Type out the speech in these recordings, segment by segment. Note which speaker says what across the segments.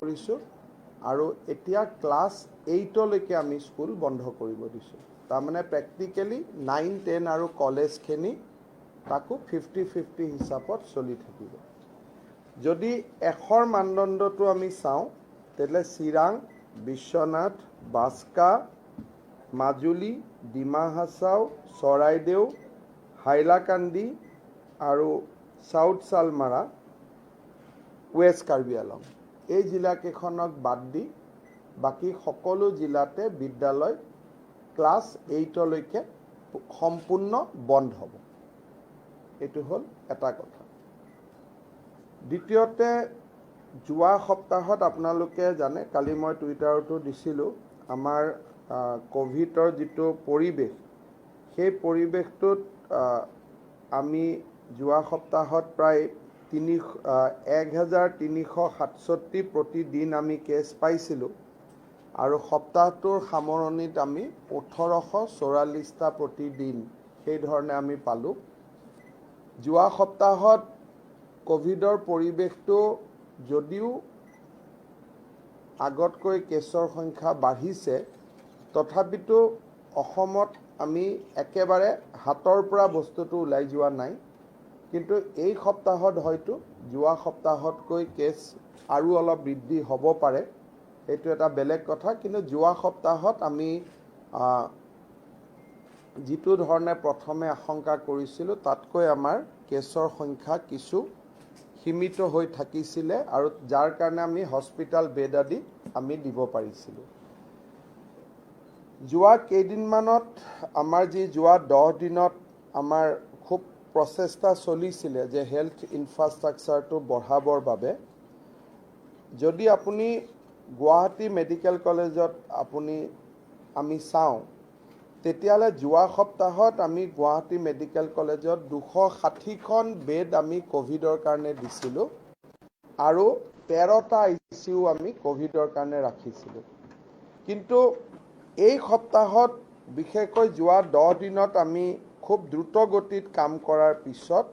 Speaker 1: কৰিছোঁ আৰু এতিয়া ক্লাছ 8লৈকে আমি স্কুল বন্ধ কৰিব দিছোঁ। তাৰমানে প্ৰেক্টিকেলি 9, 10 আৰু কলেজখিনি তাকো 50-50 হিচাপত চলি থাকিব। যদি 100ৰ মানদণ্ডটো আমি চাওঁ তেতিয়াহ'লে চিৰাং, বিশ্বনাথ, বাস্কা, মাজুলী, ডিমা হাছাও, চৰাইদেউ, হাইলাকান্দি আৰু চাউথ চালমাৰা, ৱেষ্ট কাৰ্বি আংলং এই জিলাকেইখনক বাদ দি বাকী সকলো জিলাতে বিদ্যালয় ক্লাছ 8লৈকে সম্পূৰ্ণ বন্ধ হ'ব। এইটো হ'ল এটা কথা। দ্বিতীয়তে, যোৱা সপ্তাহত আপোনালোকে জানে, কালি মই টুইটাৰতো দিছিলোঁ, আমাৰ ক'ভিডৰ যিটো পৰিৱেশ, সেই পৰিৱেশটোত আমি যোৱা সপ্তাহত প্ৰায় 1367 প্ৰতিদিন আমি কেছ পাইছিলোঁ আৰু সপ্তাহটোৰ সামৰণিত আমি 1844টা প্ৰতিদিন সেইধৰণে আমি পালোঁ। যোৱা সপ্তাহত ক'ভিডৰ পৰিৱেশটো যদিও আগতকৈ কেছৰ সংখ্যা বাঢ়িছে, তথাপিতো অসমত আমি একেবাৰে হাতৰ পৰা বস্তুটো ওলাই যোৱা নাই। কিন্তু এই সপ্তাহত হয়তো যোৱা সপ্তাহতকৈ কেছ আৰু অলপ বৃদ্ধি হ'ব পাৰে, সেইটো এটা বেলেগ কথা। কিন্তু যোৱা সপ্তাহত আমি যিটো ধৰণে প্ৰথমে আশংকা কৰিছিলোঁ তাতকৈ আমাৰ কেছৰ সংখ্যা কিছু সীমিত হৈ থাকিছিলে আৰু যাৰ কাৰণে আমি হস্পিটেল বেড আদি আমি দিব পাৰিছিলোঁ। যোৱা কেইদিনমানত আমাৰ যোৱা 10 দিনত আমাৰ খুব প্ৰচেষ্টা চলিছিলে যে হেল্থ ইনফ্ৰাষ্ট্ৰাকচাৰটো বঢ়াবৰ বাবে। যদি আপুনি গুৱাহাটী মেডিকেল কলেজত আমি চাওঁ, তেতিয়াহ'লে যোৱা সপ্তাহত আমি গুৱাহাটী মেডিকেল কলেজত 260খন বেড আমি ক'ভিডৰ কাৰণে দিছিলোঁ আৰু 13টা ICU আমি ক'ভিডৰ কাৰণে ৰাখিছিলোঁ। কিন্তু এই সপ্তাহত বিশেষকৈ যোৱা 10 দিনত আমি খুব দ্ৰুত গতিত কাম কৰাৰ পিছত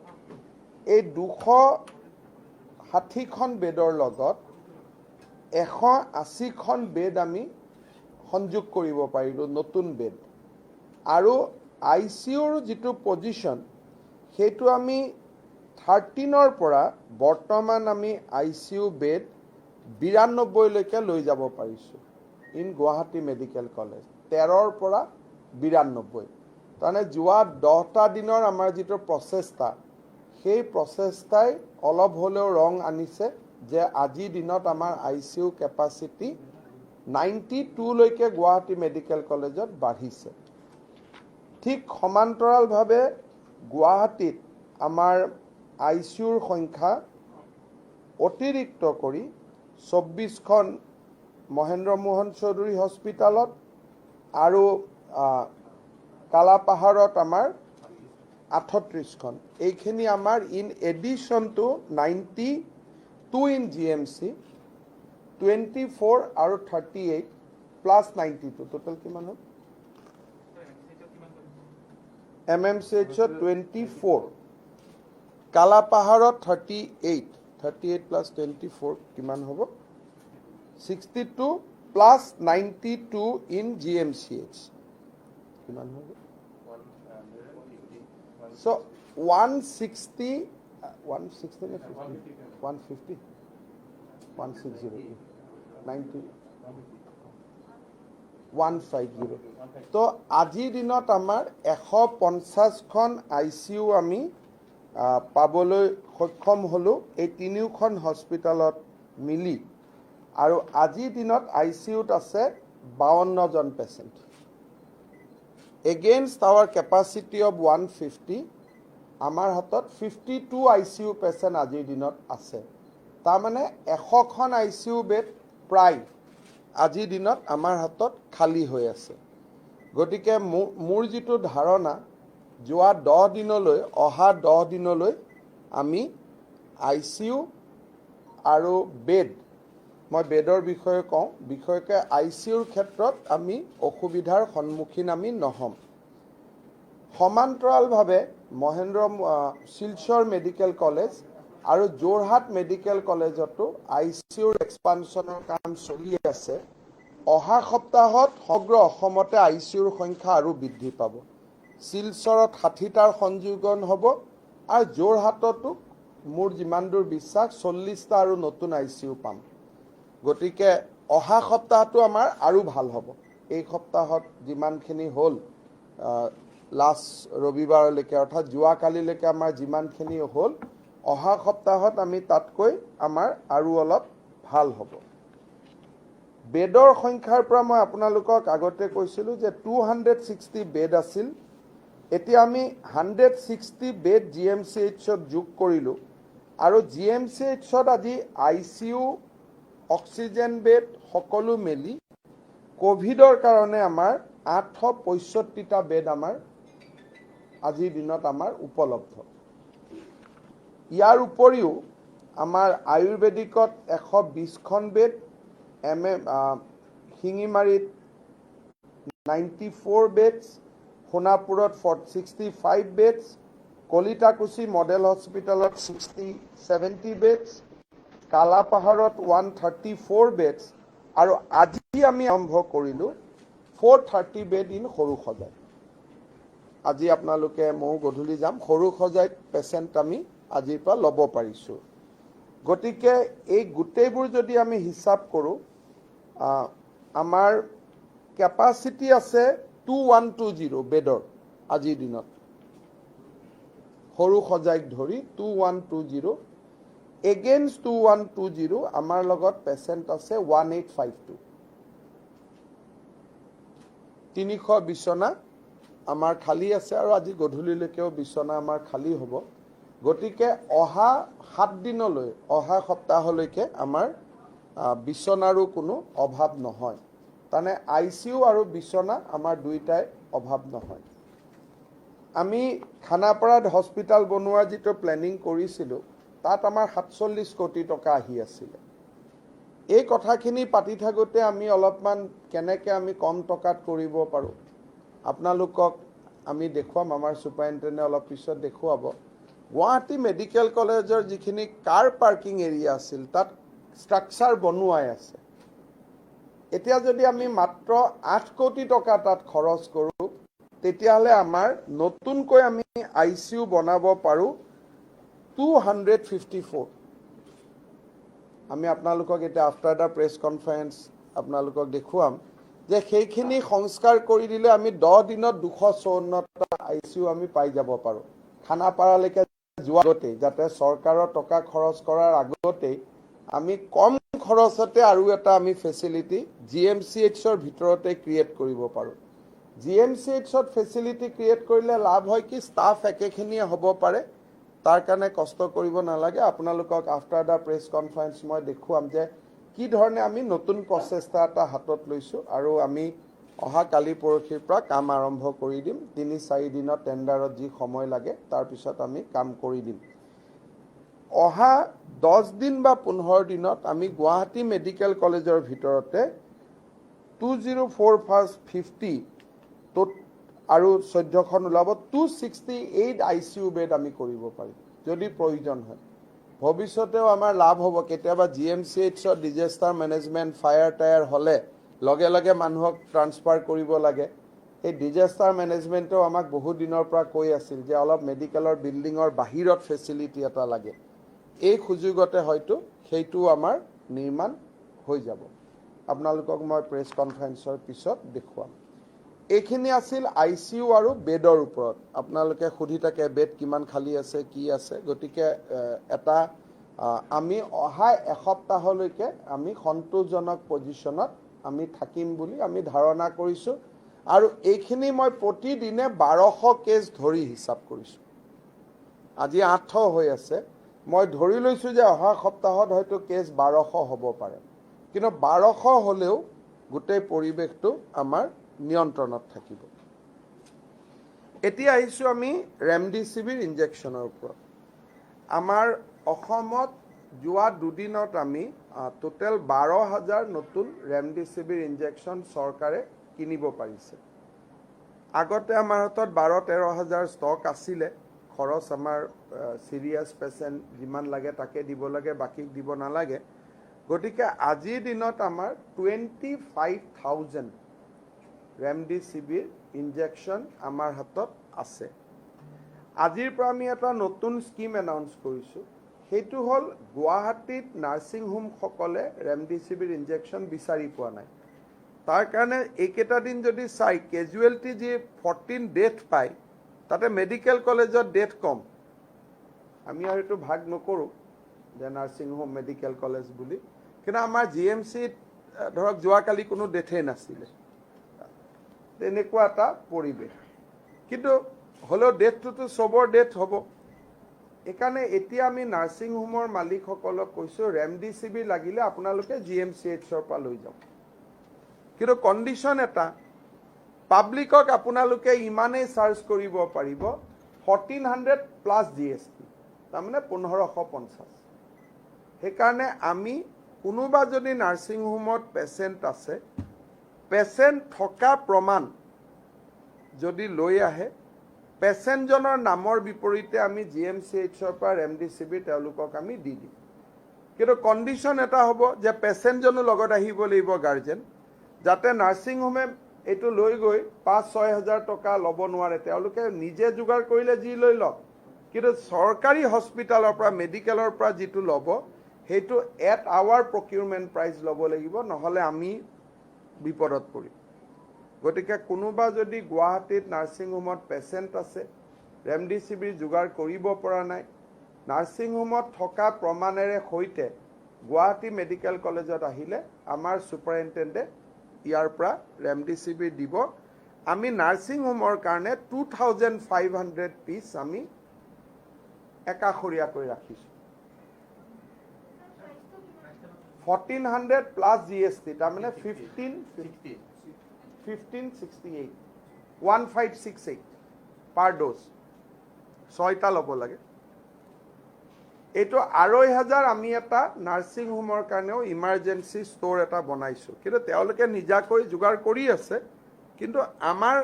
Speaker 1: এই 260খন বেডৰ লগত 180খন বেড আমি সংযোগ কৰিব পাৰিলোঁ, নতুন বেড। আৰু ICUৰ যিটো পজিশ্যন, সেইটো আমি 13ৰ পৰা বৰ্তমান আমি ICU বেড 92লৈকে লৈ যাব পাৰিছোঁ ইন গুৱাহাটী মেডিকেল কলেজ। 13ৰ পৰা 92। তাৰমানে যোৱা 10টা দিনৰ আমাৰ যিটো প্ৰচেষ্টা, সেই প্ৰচেষ্টাই অলপ হ'লেও ৰং আনিছে যে আজিৰ দিনত আমাৰ ICU কেপাচিটি 92লৈকে গুৱাহাটী মেডিকেল কলেজত বাঢ়িছে। ঠিক সমান্তৰালভাৱে গুৱাহাটীত আমাৰ ICUৰ সংখ্যা অতিৰিক্ত কৰি 24খন মহেন্দ্ৰ মোহন চৌধুৰী হস্পিটালত আৰু কালাপাহাৰত আমাৰ 38খন। এইখিনি আমাৰ in addition to 92 in GMC, 24 আৰু 38 প্লাছ 92, টোটেল কিমান হ'ল? MMCHত 24, কালাপাহাৰত 38 প্লাছ 24 কিমান হ'ব? 62 প্লাছ 92 ইন GMCH কিমান হ'ব? So 160 নে 150 160 90 150। তো আজিৰ দিনত আমাৰ 150খন ICU আমি পাবলৈ সক্ষম হ'লোঁ এই তিনিওখন হস্পিটালত মিলি। আৰু আজিৰ দিনত ICUত আছে 52জন patient. Against our capacity of 150, আমাৰ হাতত 52 ICU পেচেণ্ট আজিৰ দিনত আছে। তাৰমানে 100খন ICU বেড প্ৰায় আজিৰ দিনত আমাৰ হাতত খালী হৈ আছে। গতিকে মোৰ যিটো ধাৰণা, যোৱা 10 দিনলৈ, অহা 10 দিনলৈ আমি ICU আৰু বেড, মই বেডৰ বিষয়ে কওঁ, বিশেষকৈ ICUৰ ক্ষেত্ৰত আমি অসুবিধাৰ সন্মুখীন আমি নহ'ম। সমান্তৰালভাৱে শিলচৰ মেডিকেল কলেজ আৰু যোৰহাট মেডিকেল কলেজতো ICUৰ এক্সপানশ্যনৰ কাম চলি আছে। অহা সপ্তাহত সমগ্ৰ অসমতে ICUৰ সংখ্যা আৰু বৃদ্ধি পাব। শিলচৰত 60টাৰ সংযোজন হ'ব আৰু যোৰহাটতো মোৰ যিমান দূৰ বিশ্বাস 40টা আৰু নতুন ICU পাম। গতিকে অহা সপ্তাহটো আমাৰ আৰু ভাল হ'ব। এই সপ্তাহত যিমানখিনি হ'ল লাষ্ট ৰবিবাৰলৈকে অৰ্থাৎ যোৱাকালিলৈকে আমাৰ যিমানখিনি হ'ল অহা সপ্তাহত আমি তাতকৈ আমাৰ আৰু অলপ ভাল হ'ব। বেডৰ সংখ্যাৰ পৰা মই আপোনালোকক আগতে কৈছিলোঁ যে 260 বেড আছিল। এতিয়া আমি 160 বেড GMCHত যোগ কৰিলোঁ আৰু GMCHত আজি ICU অক্সিজেন বেড সকলো মেলি কোভিডৰ কাৰণে আমাৰ 865টা বেড আমাৰ আজিৰ দিনত আমাৰ উপলব্ধ। ইয়াৰ উপৰিও আমাৰ আয়ুৰ্বেদিকত 120খন বেড, শিঙিমাৰীত 94 বেডছ, সোণাপুৰত 65 বেডছ, কলিতাকুছি মডেল হস্পিটেলত 70 বেডছ, কালাপাহাৰত 134 বেডছ আৰু আজি আমি আৰম্ভ কৰিলোঁ 430 বেড ইন সৰুসজাই। আজি আপোনালোকে ময়ো গধূলি যাম, সৰুসজাইত পেচেণ্ট আমি আজিৰ পৰা ল'ব পাৰিছোঁ। গতিকে এই গোটেইবোৰ যদি আমি হিচাপ কৰোঁ আমাৰ কেপাচিটি আছে 2120 বেডৰ আজিৰ দিনত। সৰুসজাইক ধৰি 2120, এগেইনষ্ট 2120 আমাৰ লগত পেচেণ্ট আছে 1852। 300 বিচনা আমাৰ খালী আছে আৰু আজি গধূলিলৈকেও বিচনা আমাৰ খালী হ'ব। গতিকে অহা 7 দিনলৈ, অহা সপ্তাহলৈকে আমাৰ বিচনাৰো কোনো অভাৱ নহয়। তাৰমানে ICU আৰু বিচনা আমাৰ দুইটাই অভাৱ নহয়। আমি খানাপাৰাত হস্পিটেল বনোৱাৰ যিটো প্লেনিং কৰিছিলোঁ তাত আমাৰ 47 কোটি টকা আহি আছিলে। এই কথাখিনি পাতি থাকোঁতে আমি অলপমান কেনেকৈ আমি কম টকাত কৰিব পাৰোঁ আপোনালোকক আমি দেখুৱাম। আমাৰ ছুপাৰিনটেণ্ডেণ্টে অলপ পিছত দেখুৱাব। গুৱাহাটী মেডিকেল কলেজৰ যিখিনি কাৰ পাৰ্কিং এৰিয়া আছিল তাত ষ্ট্ৰাকচাৰ বনোৱাই আছে। এতিয়া যদি আমি মাত্ৰ 8 কোটি টকা তাত খৰচ কৰোঁ তেতিয়াহ'লে আমাৰ নতুনকৈ আমি ICU বনাব পাৰোঁ 254। আমি আপোনালোকক এতিয়া আফটাৰ দ্য প্ৰেছ কনফাৰেন্স আপোনালোকক দেখুৱাম যে সেইখিনি সংস্কাৰ কৰি দিলে আমি 10 দিনত 254টা ICU আমি পাই যাব পাৰোঁ। খানাপাৰালৈকে যোৱাৰ আগতেই, যাতে চৰকাৰৰ টকা খৰচ কৰাৰ আগতেই আমি কম খৰচতে আৰু এটা আমি ফেচিলিটি GMCHৰ ভিতৰতে ক্ৰিয়েট কৰিব পাৰোঁ। GMCHত ফেচিলিটি ক্ৰিয়েট কৰিলে লাভ হয় কি ষ্টাফ একেখিনিয়ে হ'ব পাৰে, তাৰ কাৰণে কষ্ট কৰিব নালাগে। আপোনালোকক আফটাৰ দ্য প্ৰেছ কনফাৰেন্স মই দেখুৱাম যে কি ধৰণে আমি নতুন প্ৰচেষ্টা এটা হাতত লৈছোঁ আৰু আমি অহা কালি পৰহিৰ পৰা কাম আৰম্ভ কৰি দিম। 3-4 দিনত টেণ্ডাৰত যি সময় লাগে তাৰপিছত আমি কাম কৰি দিম। অহা 10 দিন বা 15 দিনত আমি গুৱাহাটী মেডিকেল কলেজৰ ভিতৰতে 20450 আৰু 14খন ওলাব 268 ICU বেড আমি কৰিব পাৰিম যদি প্ৰয়োজন হয়। ভৱিষ্যতেও আমাৰ লাভ হ'ব। কেতিয়াবা GMCHত ডিজাষ্টাৰ মেনেজমেণ্ট ফায়াৰ টায়াৰ হ'লে লগে লগে মানুহক ট্ৰান্সফাৰ কৰিব লাগে। এই ডিজাষ্টাৰ মেনেজমেণ্টেও আমাক বহু দিনৰ পৰা কৈ আছিল যে অলপ মেডিকেলৰ বিল্ডিঙৰ বাহিৰত ফেচিলিটি এটা লাগে। এই সুযোগতে হয়তো সেইটো আমাৰ নিৰ্মাণ হৈ যাব। আপোনালোকক মই প্ৰেছ কনফাৰেন্সৰ পিছত দেখুৱাম। এইখিনি আছিল ICU আৰু বেডৰ ওপৰত। আপোনালোকে সুধি থাকে বেড কিমান খালী আছে, কি আছে। গতিকে এটা আমি অহা এসপ্তাহলৈকে আমি সন্তোষজনক পজিশ্যনত আমি থাকিম বুলি আমি ধাৰণা কৰিছোঁ। আৰু এইখিনি মই প্ৰতিদিনে 1200 কেছ ধৰি হিচাপ কৰিছোঁ। আজি 800 হৈ আছে। মই ধৰি লৈছোঁ যে অহা সপ্তাহত হয়তো কেছ 1200 হ'ব পাৰে, কিন্তু 1200 হ'লেও গোটেই পৰিৱেশটো আমাৰ নিয়ন্ত্ৰণত থাকিব। এতিয়া আহিছোঁ আমি ৰেমডিচিভিৰ ইনজেকশ্যনৰ ওপৰত। আমাৰ অসমত যোৱা দুদিনত আমি টোটেল 12,000 নতুন ৰেমডিচিভিৰ ইনজেকশ্যন চৰকাৰে কিনিব পাৰিছে। আগতে আমাৰ হাতত 12-13 হাজাৰ ষ্টক আছিলে। খৰচ আমাৰ সিৰিয়াছ পেচেণ্ট যিমান লাগে তাকে দিব লাগে, বাকী দিব নালাগে। গতিকে আজিৰ দিনত আমাৰ 25,000 ৰেমডিচিভিৰ ইনজেকশ্যন আমাৰ হাতত আছে। আজিৰ পৰা আমি এটা নতুন স্কিম এনাউন্স কৰিছোঁ, সেইটো হ'ল গুৱাহাটীত নাৰ্ছিং হোমসকলে ৰেমডিচিভিৰ ইনজেকশ্যন বিচাৰি পোৱা নাই। তাৰ কাৰণে এইকেইটা দিন যদি চাই কেজুৱেলিটি যি 14 ডেথ পায়, তাতে মেডিকেল কলেজত ডেথ কম। আমি আৰু এইটো ভাগ নকৰোঁ যে নাৰ্ছিং হোম মেডিকেল কলেজ বুলি, কিন্তু আমাৰ GMCত ধৰক যোৱাকালি কোনো ডেথেই নাছিলে, তেনেকুৱা এটা পৰিৱেশ। কিন্তু হ'লেও ডেথটোতো চবৰ ডেথ হ'ব। এইকাৰণে এতিয়া আমি নাৰ্ছিং হোমৰ মালিকসকলক কৈছোঁ ৰেমডিচিভিৰ লাগিলে আপোনালোকে GMCHৰ পৰা লৈ যাওক, কিন্তু কণ্ডিশ্যন এটা, পাব্লিকক আপোনালোকে ইমানেই চাৰ্জ কৰিব পাৰিব 1400 প্লাছ GST, তাৰমানে 1550। সেইকাৰণে আমি কোনোবা যদি নাৰ্ছিং হোমত পেচেণ্ট আছে, পেচেণ্ট থকা প্ৰমাণ যদি লৈ আহে, পেচেণ্টজনৰ নামৰ বিপৰীতে আমি GMCHৰ পৰা ৰেমডিচিভিৰ তেওঁলোকক আমি দি দিম। কিন্তু কণ্ডিশ্যন এটা হ'ব যে পেচেণ্টজনো লগত আহিব লাগিব, গাৰ্জেন, যাতে নাৰ্ছিং হোমে এইটো লৈ গৈ 5-6 হাজাৰ টকা ল'ব নোৱাৰে। তেওঁলোকে নিজে যোগাৰ কৰিলে যি লৈ লওক, কিন্তু চৰকাৰী হস্পিটালৰ পৰা মেডিকেলৰ পৰা যিটো ল'ব সেইটো এট আৱাৰ প্ৰকিউৰমেণ্ট প্ৰাইচ ল'ব লাগিব, নহ'লে আমি বিপদত পৰিম। গতিকে কোনোবা যদি গুৱাহাটীত নাৰ্ছিং হোমত পেচেণ্ট আছে, ৰেমডিচিভিৰ যোগাৰ কৰিব পৰা নাই, নাৰ্ছিং হোমত থকা প্ৰমাণেৰে সৈতে গুৱাহাটী মেডিকেল কলেজত আহিলে আমাৰ ছুপাৰিণ্টেণ্ডেণ্টে ইয়াৰ পৰা ৰেমডিচিভিৰ দিব। আমি নাৰ্ছিং হোমৰ কাৰণে 2500 পিচ আমি একাষৰীয়াকৈ ৰাখিছোঁ। 1400 প্লাছ GST, তাৰমানে 1568, 1568 পাৰ ড'জ, 6টা ল'ব লাগে। এইটো 2500 আমি এটা নাৰ্ছিং হোমৰ কাৰণেও ইমাৰ্জেঞ্চি ষ্ট'ৰ এটা বনাইছোঁ, কিন্তু তেওঁলোকে নিজাকৈ যোগাৰ কৰি আছে। কিন্তু আমাৰ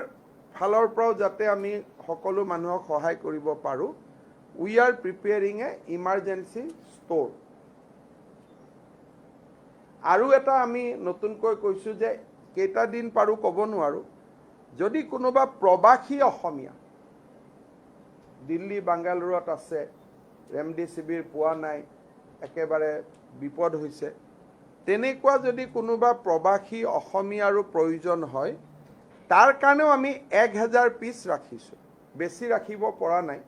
Speaker 1: ফালৰ পৰাও যাতে আমি সকলো মানুহক সহায় কৰিব পাৰোঁ, we are preparing A emergency store. আৰু এটা আমি নতুনকৈ কৈছোঁ যে কেইটা দিন পাৰোঁ ক'ব নোৱাৰোঁ, যদি কোনোবা প্ৰবাসী অসমীয়া দিল্লী বাংগালুৰুত আছে, ৰেমডিচিভিৰ পোৱা নাই, একেবাৰে বিপদ হৈছে, তেনেকুৱা যদি কোনোবা প্ৰবাসী অসমীয়াৰো প্ৰয়োজন হয়, তাৰ কাৰণেও আমি 1000 পিচ ৰাখিছোঁ, বেছি ৰাখিব পৰা নাই।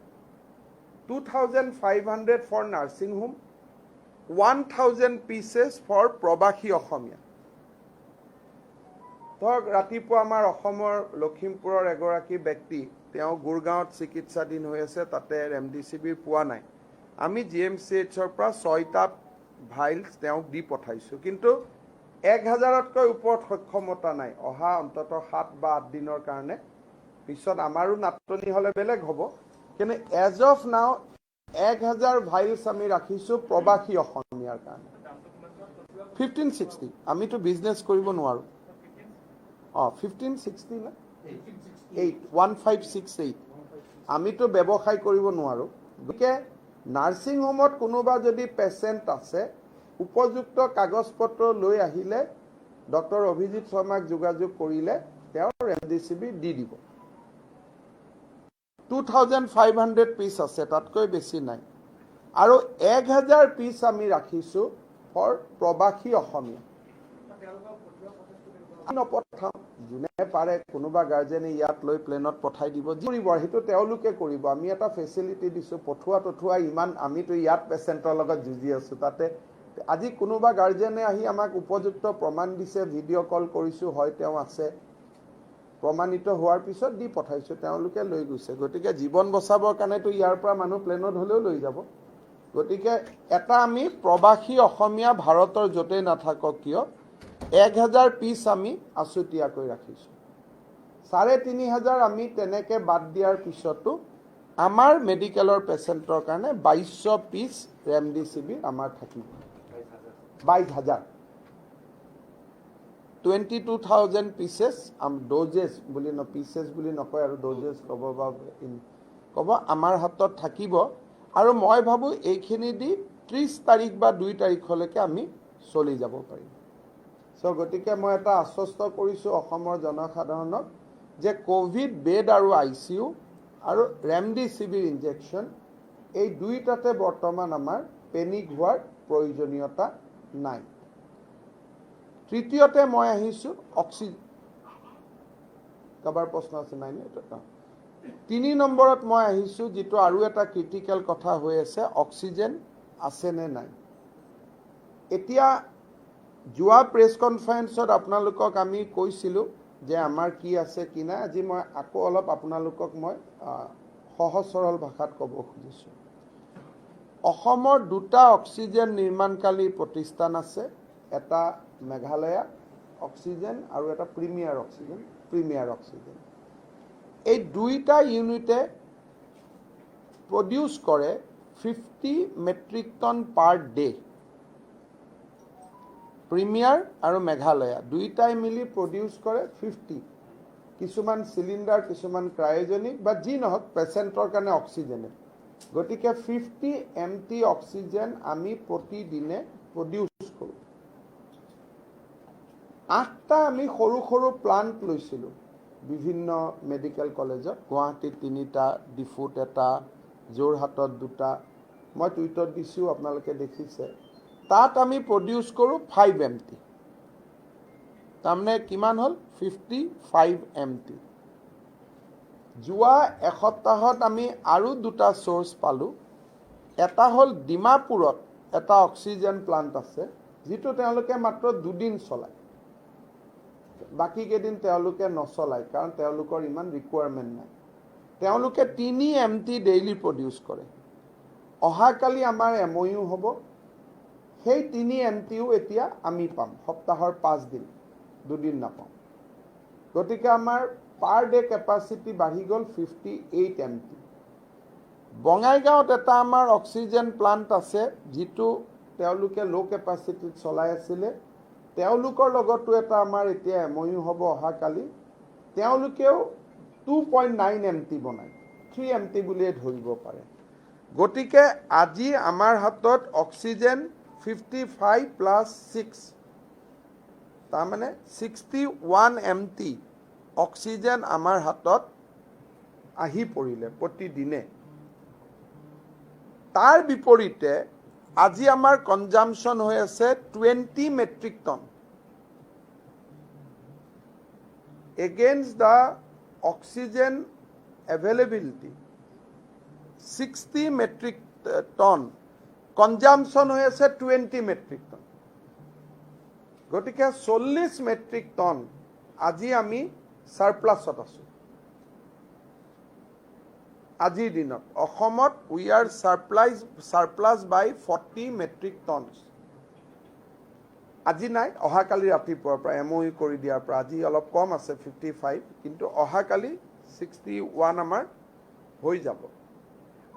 Speaker 1: 2500 for nursing home, 1000 pieces for প্ৰবাসী অসমীয়া। ধৰক ৰাতিপুৱা আমাৰ অসমৰ লখিমপুৰৰ এগৰাকী ব্যক্তি, তেওঁ গুৰগাঁৱত চিকিৎসাধীন হৈ আছে, তাতে ৰেমডিচিভিৰ পোৱা নাই। আমি GMCHৰ পৰা 6টা ভাইলছ তেওঁক দি পঠাইছোঁ, কিন্তু 1000তকৈ ওপৰত সক্ষমতা নাই, অহা অন্ততঃ 7 বা 8 দিনৰ কাৰণে। পিছত আমাৰো নাটনি হ'লে বেলেগ হ'ব, কিন্তু এজ অফ নাও 1000 ভাইলছ আমি ৰাখিছোঁ প্ৰবাসী অসমীয়াৰ কাৰণে। 1560, আমিতো বিজনেছ কৰিব নোৱাৰোঁ। 1560 না 1568, আমিতো ব্যৱসায় কৰিব নোৱাৰোঁ। গতিকে নাৰ্ছিং হোমত কোনোবা যদি পেচেণ্ট আছে, উপযুক্ত কাগজ পত্ৰ লৈ আহিলে ডক্টৰ অভিজিৎ শৰ্মাক যোগাযোগ কৰিলে তেওঁ ৰেমডিচিভিৰ দি দিব। 2500 পিচ আছে, তাতকৈ বেছি নাই। আৰু 1000 পিচ আমি ৰাখিছোঁ ফৰ প্ৰবাসী অসমীয়া। নপঠাওঁ, যোনে পাৰে কোনোবা গাৰ্জেনে ইয়াত লৈ প্লেনত পঠাই দিব, যি কৰিব সেইটো তেওঁলোকে কৰিব। আমি এটা ফেচিলিটি দিছোঁ, পঠোৱা ইমান, আমিতো ইয়াত পেচেণ্টৰ লগত যুঁজি আছোঁ, তাতে আজি কোনোবা গাৰ্জেনে আহি আমাক উপযুক্ত প্ৰমাণ দিছে, ভিডিঅ' কল কৰিছোঁ, হয় তেওঁ আছে, প্ৰমাণিত হোৱাৰ পিছত দি পঠাইছোঁ, তেওঁলোকে লৈ গৈছে। গতিকে জীৱন বচাবৰ কাৰণেতো ইয়াৰ পৰা মানুহ প্লেনত হ'লেও লৈ যাব। গতিকে এটা আমি প্ৰবাসী অসমীয়া ভাৰতৰ য'তেই নাথাকক কিয় 1000 পিচ আমি আছুতীয়াকৈ ৰাখিছোঁ। 3500 আমি তেনেকৈ বাদ দিয়াৰ পিছতো আমাৰ মেডিকেলৰ পেচেণ্টৰ কাৰণে 2200 পিচ ৰেমডিচিভিৰ আমাৰ থাকিব। 22000 22,000 পিচেছ ড'জেছ বুলি পিচেছ বুলি নকয় আৰু ড'জেছ ক'ব বা ক'ব আমাৰ হাতত থাকিব আৰু মই ভাবোঁ এইখিনি দি 30 তাৰিখ বা 2 তাৰিখলৈকে আমি চলি যাব পাৰিম। গতিকে মই এটা আশ্বস্ত কৰিছোঁ অসমৰ জনসাধাৰণক যে কোভিড বেড আৰু ICU আৰু ৰেমডিচিভিৰ ইনজেকশ্যন এই দুইটাতে বৰ্তমান আমাৰ পেনিক হোৱাৰ প্ৰয়োজনীয়তা নাই। তৃতীয়তে মই আহিছোঁ অক্সিজেন। কাৰোবাৰ প্ৰশ্ন আছে নাই? 3 নম্বৰত মই আহিছোঁ যিটো আৰু এটা ক্ৰিটিকেল কথা হৈ আছে, অক্সিজেন আছে নে নাই। এতিয়া যোৱা প্ৰেছ কনফাৰেন্সত আপোনালোকক আমি কৈছিলোঁ যে আমাৰ কি আছে কি নাই। আজি মই আকৌ অলপ আপোনালোকক মই সহজ সৰল ভাষাত ক'ব খুজিছোঁ। অসমৰ 2টা অক্সিজেন নিৰ্মাণকাৰী প্ৰতিষ্ঠান আছে, এটা মেঘালয়া অক্সিজেন আৰু এটা প্ৰিমিয়াৰ অক্সিজেন। এই 2টা ইউনিটে প্ৰডিউচ কৰে 50 metric ton per day. Premier আৰু মেঘালয়া দুইটাই মিলি প্ৰডিউচ কৰে 50। কিছুমান চিলিণ্ডাৰ, কিছুমান ক্ৰায়জেনিক বা যি নহওক পেচেণ্টৰ কাৰণে অক্সিজেনে। গতিকে 50 MT অক্সিজেন আমি প্ৰতিদিনে প্ৰডিউচ কৰোঁ। 8টা আমি সৰু সৰু প্লান্ট লৈছিলোঁ বিভিন্ন মেডিকেল কলেজত। গুৱাহাটীত 3টা, ডিফুত 1টা, যোৰহাটত 2টা। মই টুইটত দিছোঁ, আপোনালোকে দেখিছে। তাত আমি প্ৰডিউচ কৰোঁ 5 MT। তাৰমানে কিমান হ'ল? 55 MT। যোৱা এসপ্তাহত আমি আৰু 2টা চ'ৰ্চ পালোঁ। এটা হ'ল ডিমাপুৰত এটা অক্সিজেন প্লান্ট আছে, যিটো তেওঁলোকে মাত্ৰ 2 দিন চলায়। বাকী কেইদিন তেওঁলোকে নচলায়, কাৰণ তেওঁলোকৰ ইমান ৰিকুৱাৰমেণ্ট নাই। তেওঁলোকে 3 MT ডেইলি প্ৰডিউচ কৰে। অহাকালি আমাৰ MOU হ'ব। সেই 3 MTও এতিয়া আমি পাম, সপ্তাহৰ 5 দিন, 2 দিন নাপাম। গতিকে আমাৰ পাৰ ডে কেপাচিটি বাঢ়ি গ'ল 58 MT। বঙাইগাঁৱত এটা আমাৰ অক্সিজেন প্লান্ট আছে, যিটো তেওঁলোকে ল' কেপাচিটিত চলাই আছিলে। তেওঁলোকৰ লগতো এটা আমাৰ এতিয়া MOU হ'ব অহাকালি। তেওঁলোকেও 2.9 MT বনায়, 3 MT বুলিয়ে ধৰিব পাৰে। গতিকে আজি আমাৰ হাতত অক্সিজেন 55 + 6, তাৰমানে 61 MT অক্সিজেন আমাৰ হাতত আহি পৰিলে প্ৰতিদিনে। তাৰ বিপৰীতে আজি আমাৰ কনজাম্পশ্যন হৈ আছে 20 metric ton. Against the oxygen availability 60 metric ton, consumption হৈ আছে 20 মেট্ৰিক টন। গতিকে 40 মেট্ৰিক টন আজি আমি ছাৰপ্লাছত আছোঁ। আজিৰ দিনত অসমত we are surplus by 40 metric tons. আজি নাই, অহাকালি ৰাতিপুৱাৰ পৰা MOU কৰি দিয়াৰ পৰা আজি অলপ কম আছে 55, কিন্তু অহাকালি 61 আমাৰ হৈ যাব।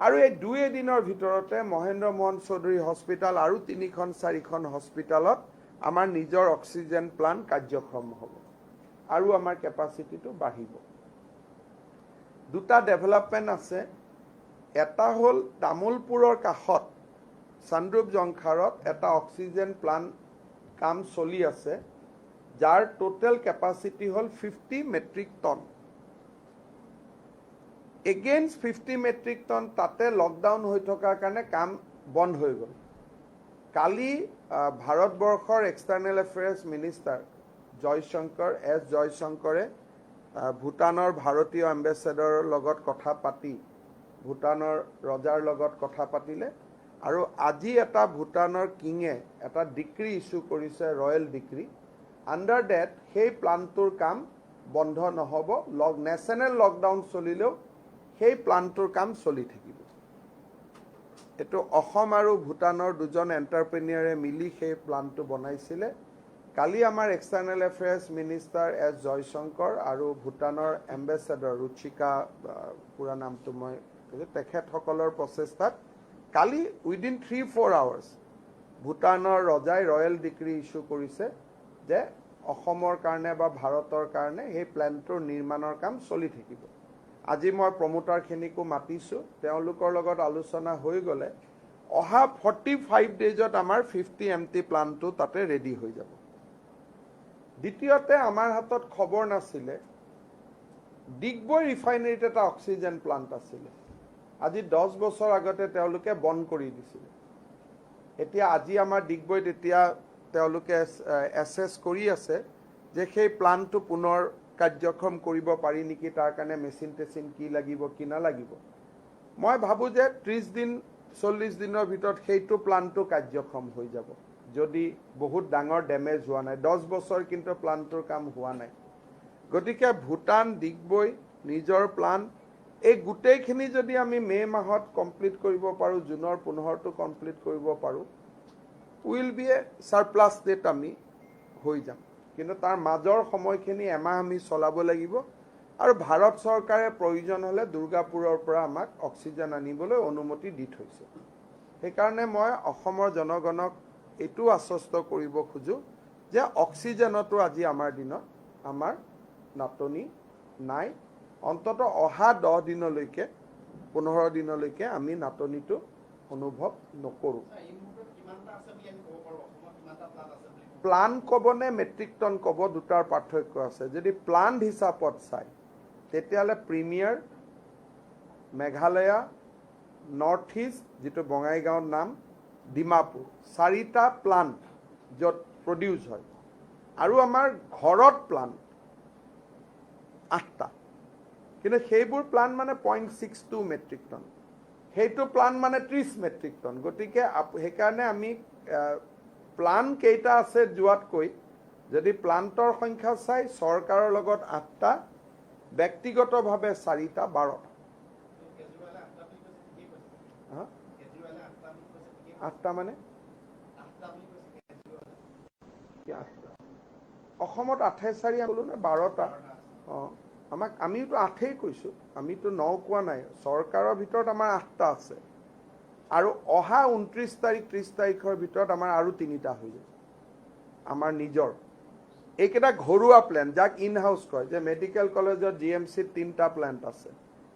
Speaker 1: আৰু এই 2 দিনৰ ভিতৰতে মহেন্দ্ৰ মোহন চৌধুৰী হস্পিটাল আৰু 3-4খন হস্পিটালত আমাৰ নিজৰ অক্সিজেন প্লান্ট কাৰ্যক্ষম হ'ব আৰু আমাৰ কেপাচিটিটো বাঢ়িব। 2টা ডেভেলপমেণ্ট আছে। এটা হ'ল তামোলপুৰৰ কাষত চানৰূপ জংখাৰত এটা অক্সিজেন প্লান্ট কাম চলি আছে, যাৰ টোটেল কেপাচিটি হ'ল 50 metric ton. Against 50 metric ton তাতে লকডাউন হৈ থকাৰ কাৰণে কাম বন্ধ হৈ গ'ল। কালি ভাৰতবৰ্ষৰ এক্সটাৰ্নেল এফেয়াৰ্ছ মিনিষ্টাৰ জয়শংকৰে ভূটানৰ ভাৰতীয় এম্বেচেডৰৰ লগত কথা পাতি ভূটানৰ ৰজাৰ লগত কথা পাতিলে। আৰু আজি এটা ভূটানৰ কিঙে এটা ডিক্ৰী ইছ্যু কৰিছে, ৰয়েল ডিক্ৰী। আণ্ডাৰ ডেট সেই প্লান্টটোৰ কাম বন্ধ নহ'ব, নেশ্যনেল লকডাউন চলিলেও সেই প্লান্টটোৰ কাম চলি থাকিব। এইটো অসম আৰু ভূটানৰ 2জন এণ্টাৰপ্ৰেনিয়ৰে মিলি সেই প্লান্টটো বনাইছিলে। কালি আমাৰ এক্সটাৰ্নেল এফেয়াৰ্ছ মিনিষ্টাৰ জয়শংকৰ আৰু ভূটানৰ এম্বেচেডৰ ৰুচিকা, পুৰা নামটো মই তেখেতসকলৰ প্ৰচেষ্টাত কালি উইদিন 3-4 আৱাৰ্ছ ভূটানৰ ৰজাই ৰয়েল ডিক্ৰী ইছ্যু কৰিছে যে অসমৰ কাৰণে বা ভাৰতৰ কাৰণে সেই প্লেণ্টটোৰ নিৰ্মাণৰ কাম চলি থাকিব। আজি মই প্ৰমোটাৰখিনিকো মাতিছোঁ, তেওঁলোকৰ লগত আলোচনা হৈ গ'লে অহা 45 ডেজত আমাৰ 50 MT প্লান্টটো তাতে ৰেডি হৈ যাব। দ্বিতীয়তে আমাৰ হাতত খবৰ নাছিলে, ডিগবৈ ৰিফাইনেৰীত এটা অক্সিজেন প্লান্ট আছিলে। আজি 10 বছৰ আগতে তেওঁলোকে বন্ধ কৰি দিছিলে। এতিয়া আজি আমাৰ ডিগবৈত এতিয়া তেওঁলোকে এছেছ কৰি আছে যে সেই প্লান্টটো পুনৰ কাৰ্যক্ষম কৰিব পাৰি নেকি, তাৰ কাৰণে মেচিন টেচিন কি লাগিব কি নালাগিব। মই ভাবোঁ যে 30 দিন 40 দিনৰ ভিতৰত সেইটো প্লান্টটো কাৰ্যক্ষম হৈ যাব, যদি বহুত ডাঙৰ ডেমেজ হোৱা নাই। 10 বছৰ কিন্তু প্লান্টটোৰ কাম হোৱা নাই। গতিকে ভূটান, ডিগবৈ নিজৰ প্লান্ট, এই গোটেইখিনি যদি আমি মে' মাহত কমপ্লিট কৰিব পাৰোঁ, জুনৰ 15টো কমপ্লিট কৰিব পাৰোঁ, will be a surplus date আমি হৈ যাম। কিন্তু তাৰ মাজৰ সময়খিনি এমাহ আমি চলাব লাগিব। আৰু ভাৰত চৰকাৰে প্ৰয়োজন হ'লে দুৰ্গাপুৰৰ পৰা আমাক অক্সিজেন আনিবলৈ অনুমতি দি থৈছে। সেইকাৰণে মই অসমৰ জনগণক এইটো আশ্বস্ত কৰিব খোজোঁ যে অক্সিজেনতো আজি আমাৰ দিনত আমাৰ নাটনি নাই। অন্ততঃ অহা 10 দিনলৈকে 15 দিনলৈকে আমি নাটনিটো অনুভৱ নকৰোঁ। প্লান ক'ব নে মেট্ৰিক টন ক'ব, দুটাৰ পাৰ্থক্য আছে। যদি প্লান্ট হিচাপত চাই তেতিয়াহ'লে প্ৰিমিয়াৰ, মেঘালয়া, নৰ্থ ইষ্ট যিটো বঙাইগাঁৱৰ নাম, ডিমাপুৰ, 4টা প্লান্ট য'ত প্ৰডিউচ হয়। আৰু আমাৰ ঘৰত প্লান্ট 8টা, কিন্তু সেইবোৰ প্লান্ট মানে 0.62 মেট্ৰিক টন, সেইটো প্লান্ট মানে 30 মেট্ৰিক টন। গতিকে সেইকাৰণে আমি প্লান্ট কেইটা আছে যোৱাতকৈ যদি প্লান্টৰ সংখ্যা চাই চৰকাৰৰ লগত 8টা, ব্যক্তিগতভাৱে 4টা, 12টা। 8টা মানে অসমত 8-4 ক'লো নে 12টা? আমিতো 8ই কৈছোঁ, আমিতো 9 কোৱা নাই। চৰকাৰৰ ভিতৰত আমাৰ 8টা আছে। আৰু অহা 29 তাৰিখ 30 তাৰিখৰ ভিতৰত আমাৰ আৰু 3টা হৈ যাব আমাৰ নিজৰ। এইকেইটা ঘৰুৱা প্লেণ্ট, যাক ইন হাউচ কয়, যে মেডিকেল কলেজত GMCত 3টা প্লেণ্ট আছে।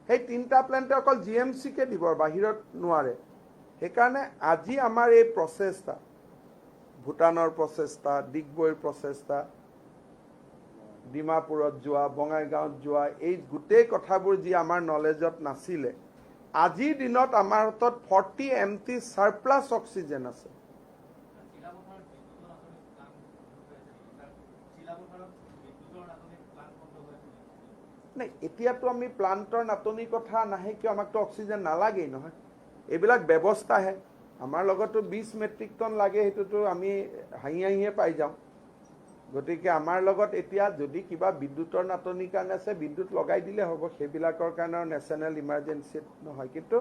Speaker 1: সেই 3টা প্লেণ্টে অকল GMCকে দিব, বাহিৰত নোৱাৰে। সেইকাৰণে আজি আমাৰ এই প্ৰচেষ্টা, ভূটানৰ প্ৰচেষ্টা, ডিগবৈৰ প্ৰচেষ্টা, ডিমাপুৰত যোৱা, বঙাইগাঁৱত যোৱা, এই গোটেই কথাবোৰ যি আমাৰ নলেজত নাছিলে, আজিৰ দিনত আমাৰ হাতত 40 MT ছাৰপ্লাছ অক্সিজেন আছে। নাই, এতিয়াতো আমি প্লান্টৰ নাটনিৰ কথা নাহে কিয়, আমাকতো অক্সিজেন নালাগেই নহয়। এইবিলাক ব্যৱস্থাহে। আমাৰ লগতো 20 মেট্ৰিক টন লাগে, সেইটোতো আমি হাঁহিয়ে পাই যাওঁ। গতিকে আমাৰ লগত এতিয়া যদি কিবা বিদ্যুতৰ নাটনিৰ কাৰণে আছে, বিদ্যুৎ লগাই দিলে হ'ব, সেইবিলাকৰ কাৰণে নেশ্যনেল ইমাৰ্জেঞ্চিত নহয়। কিন্তু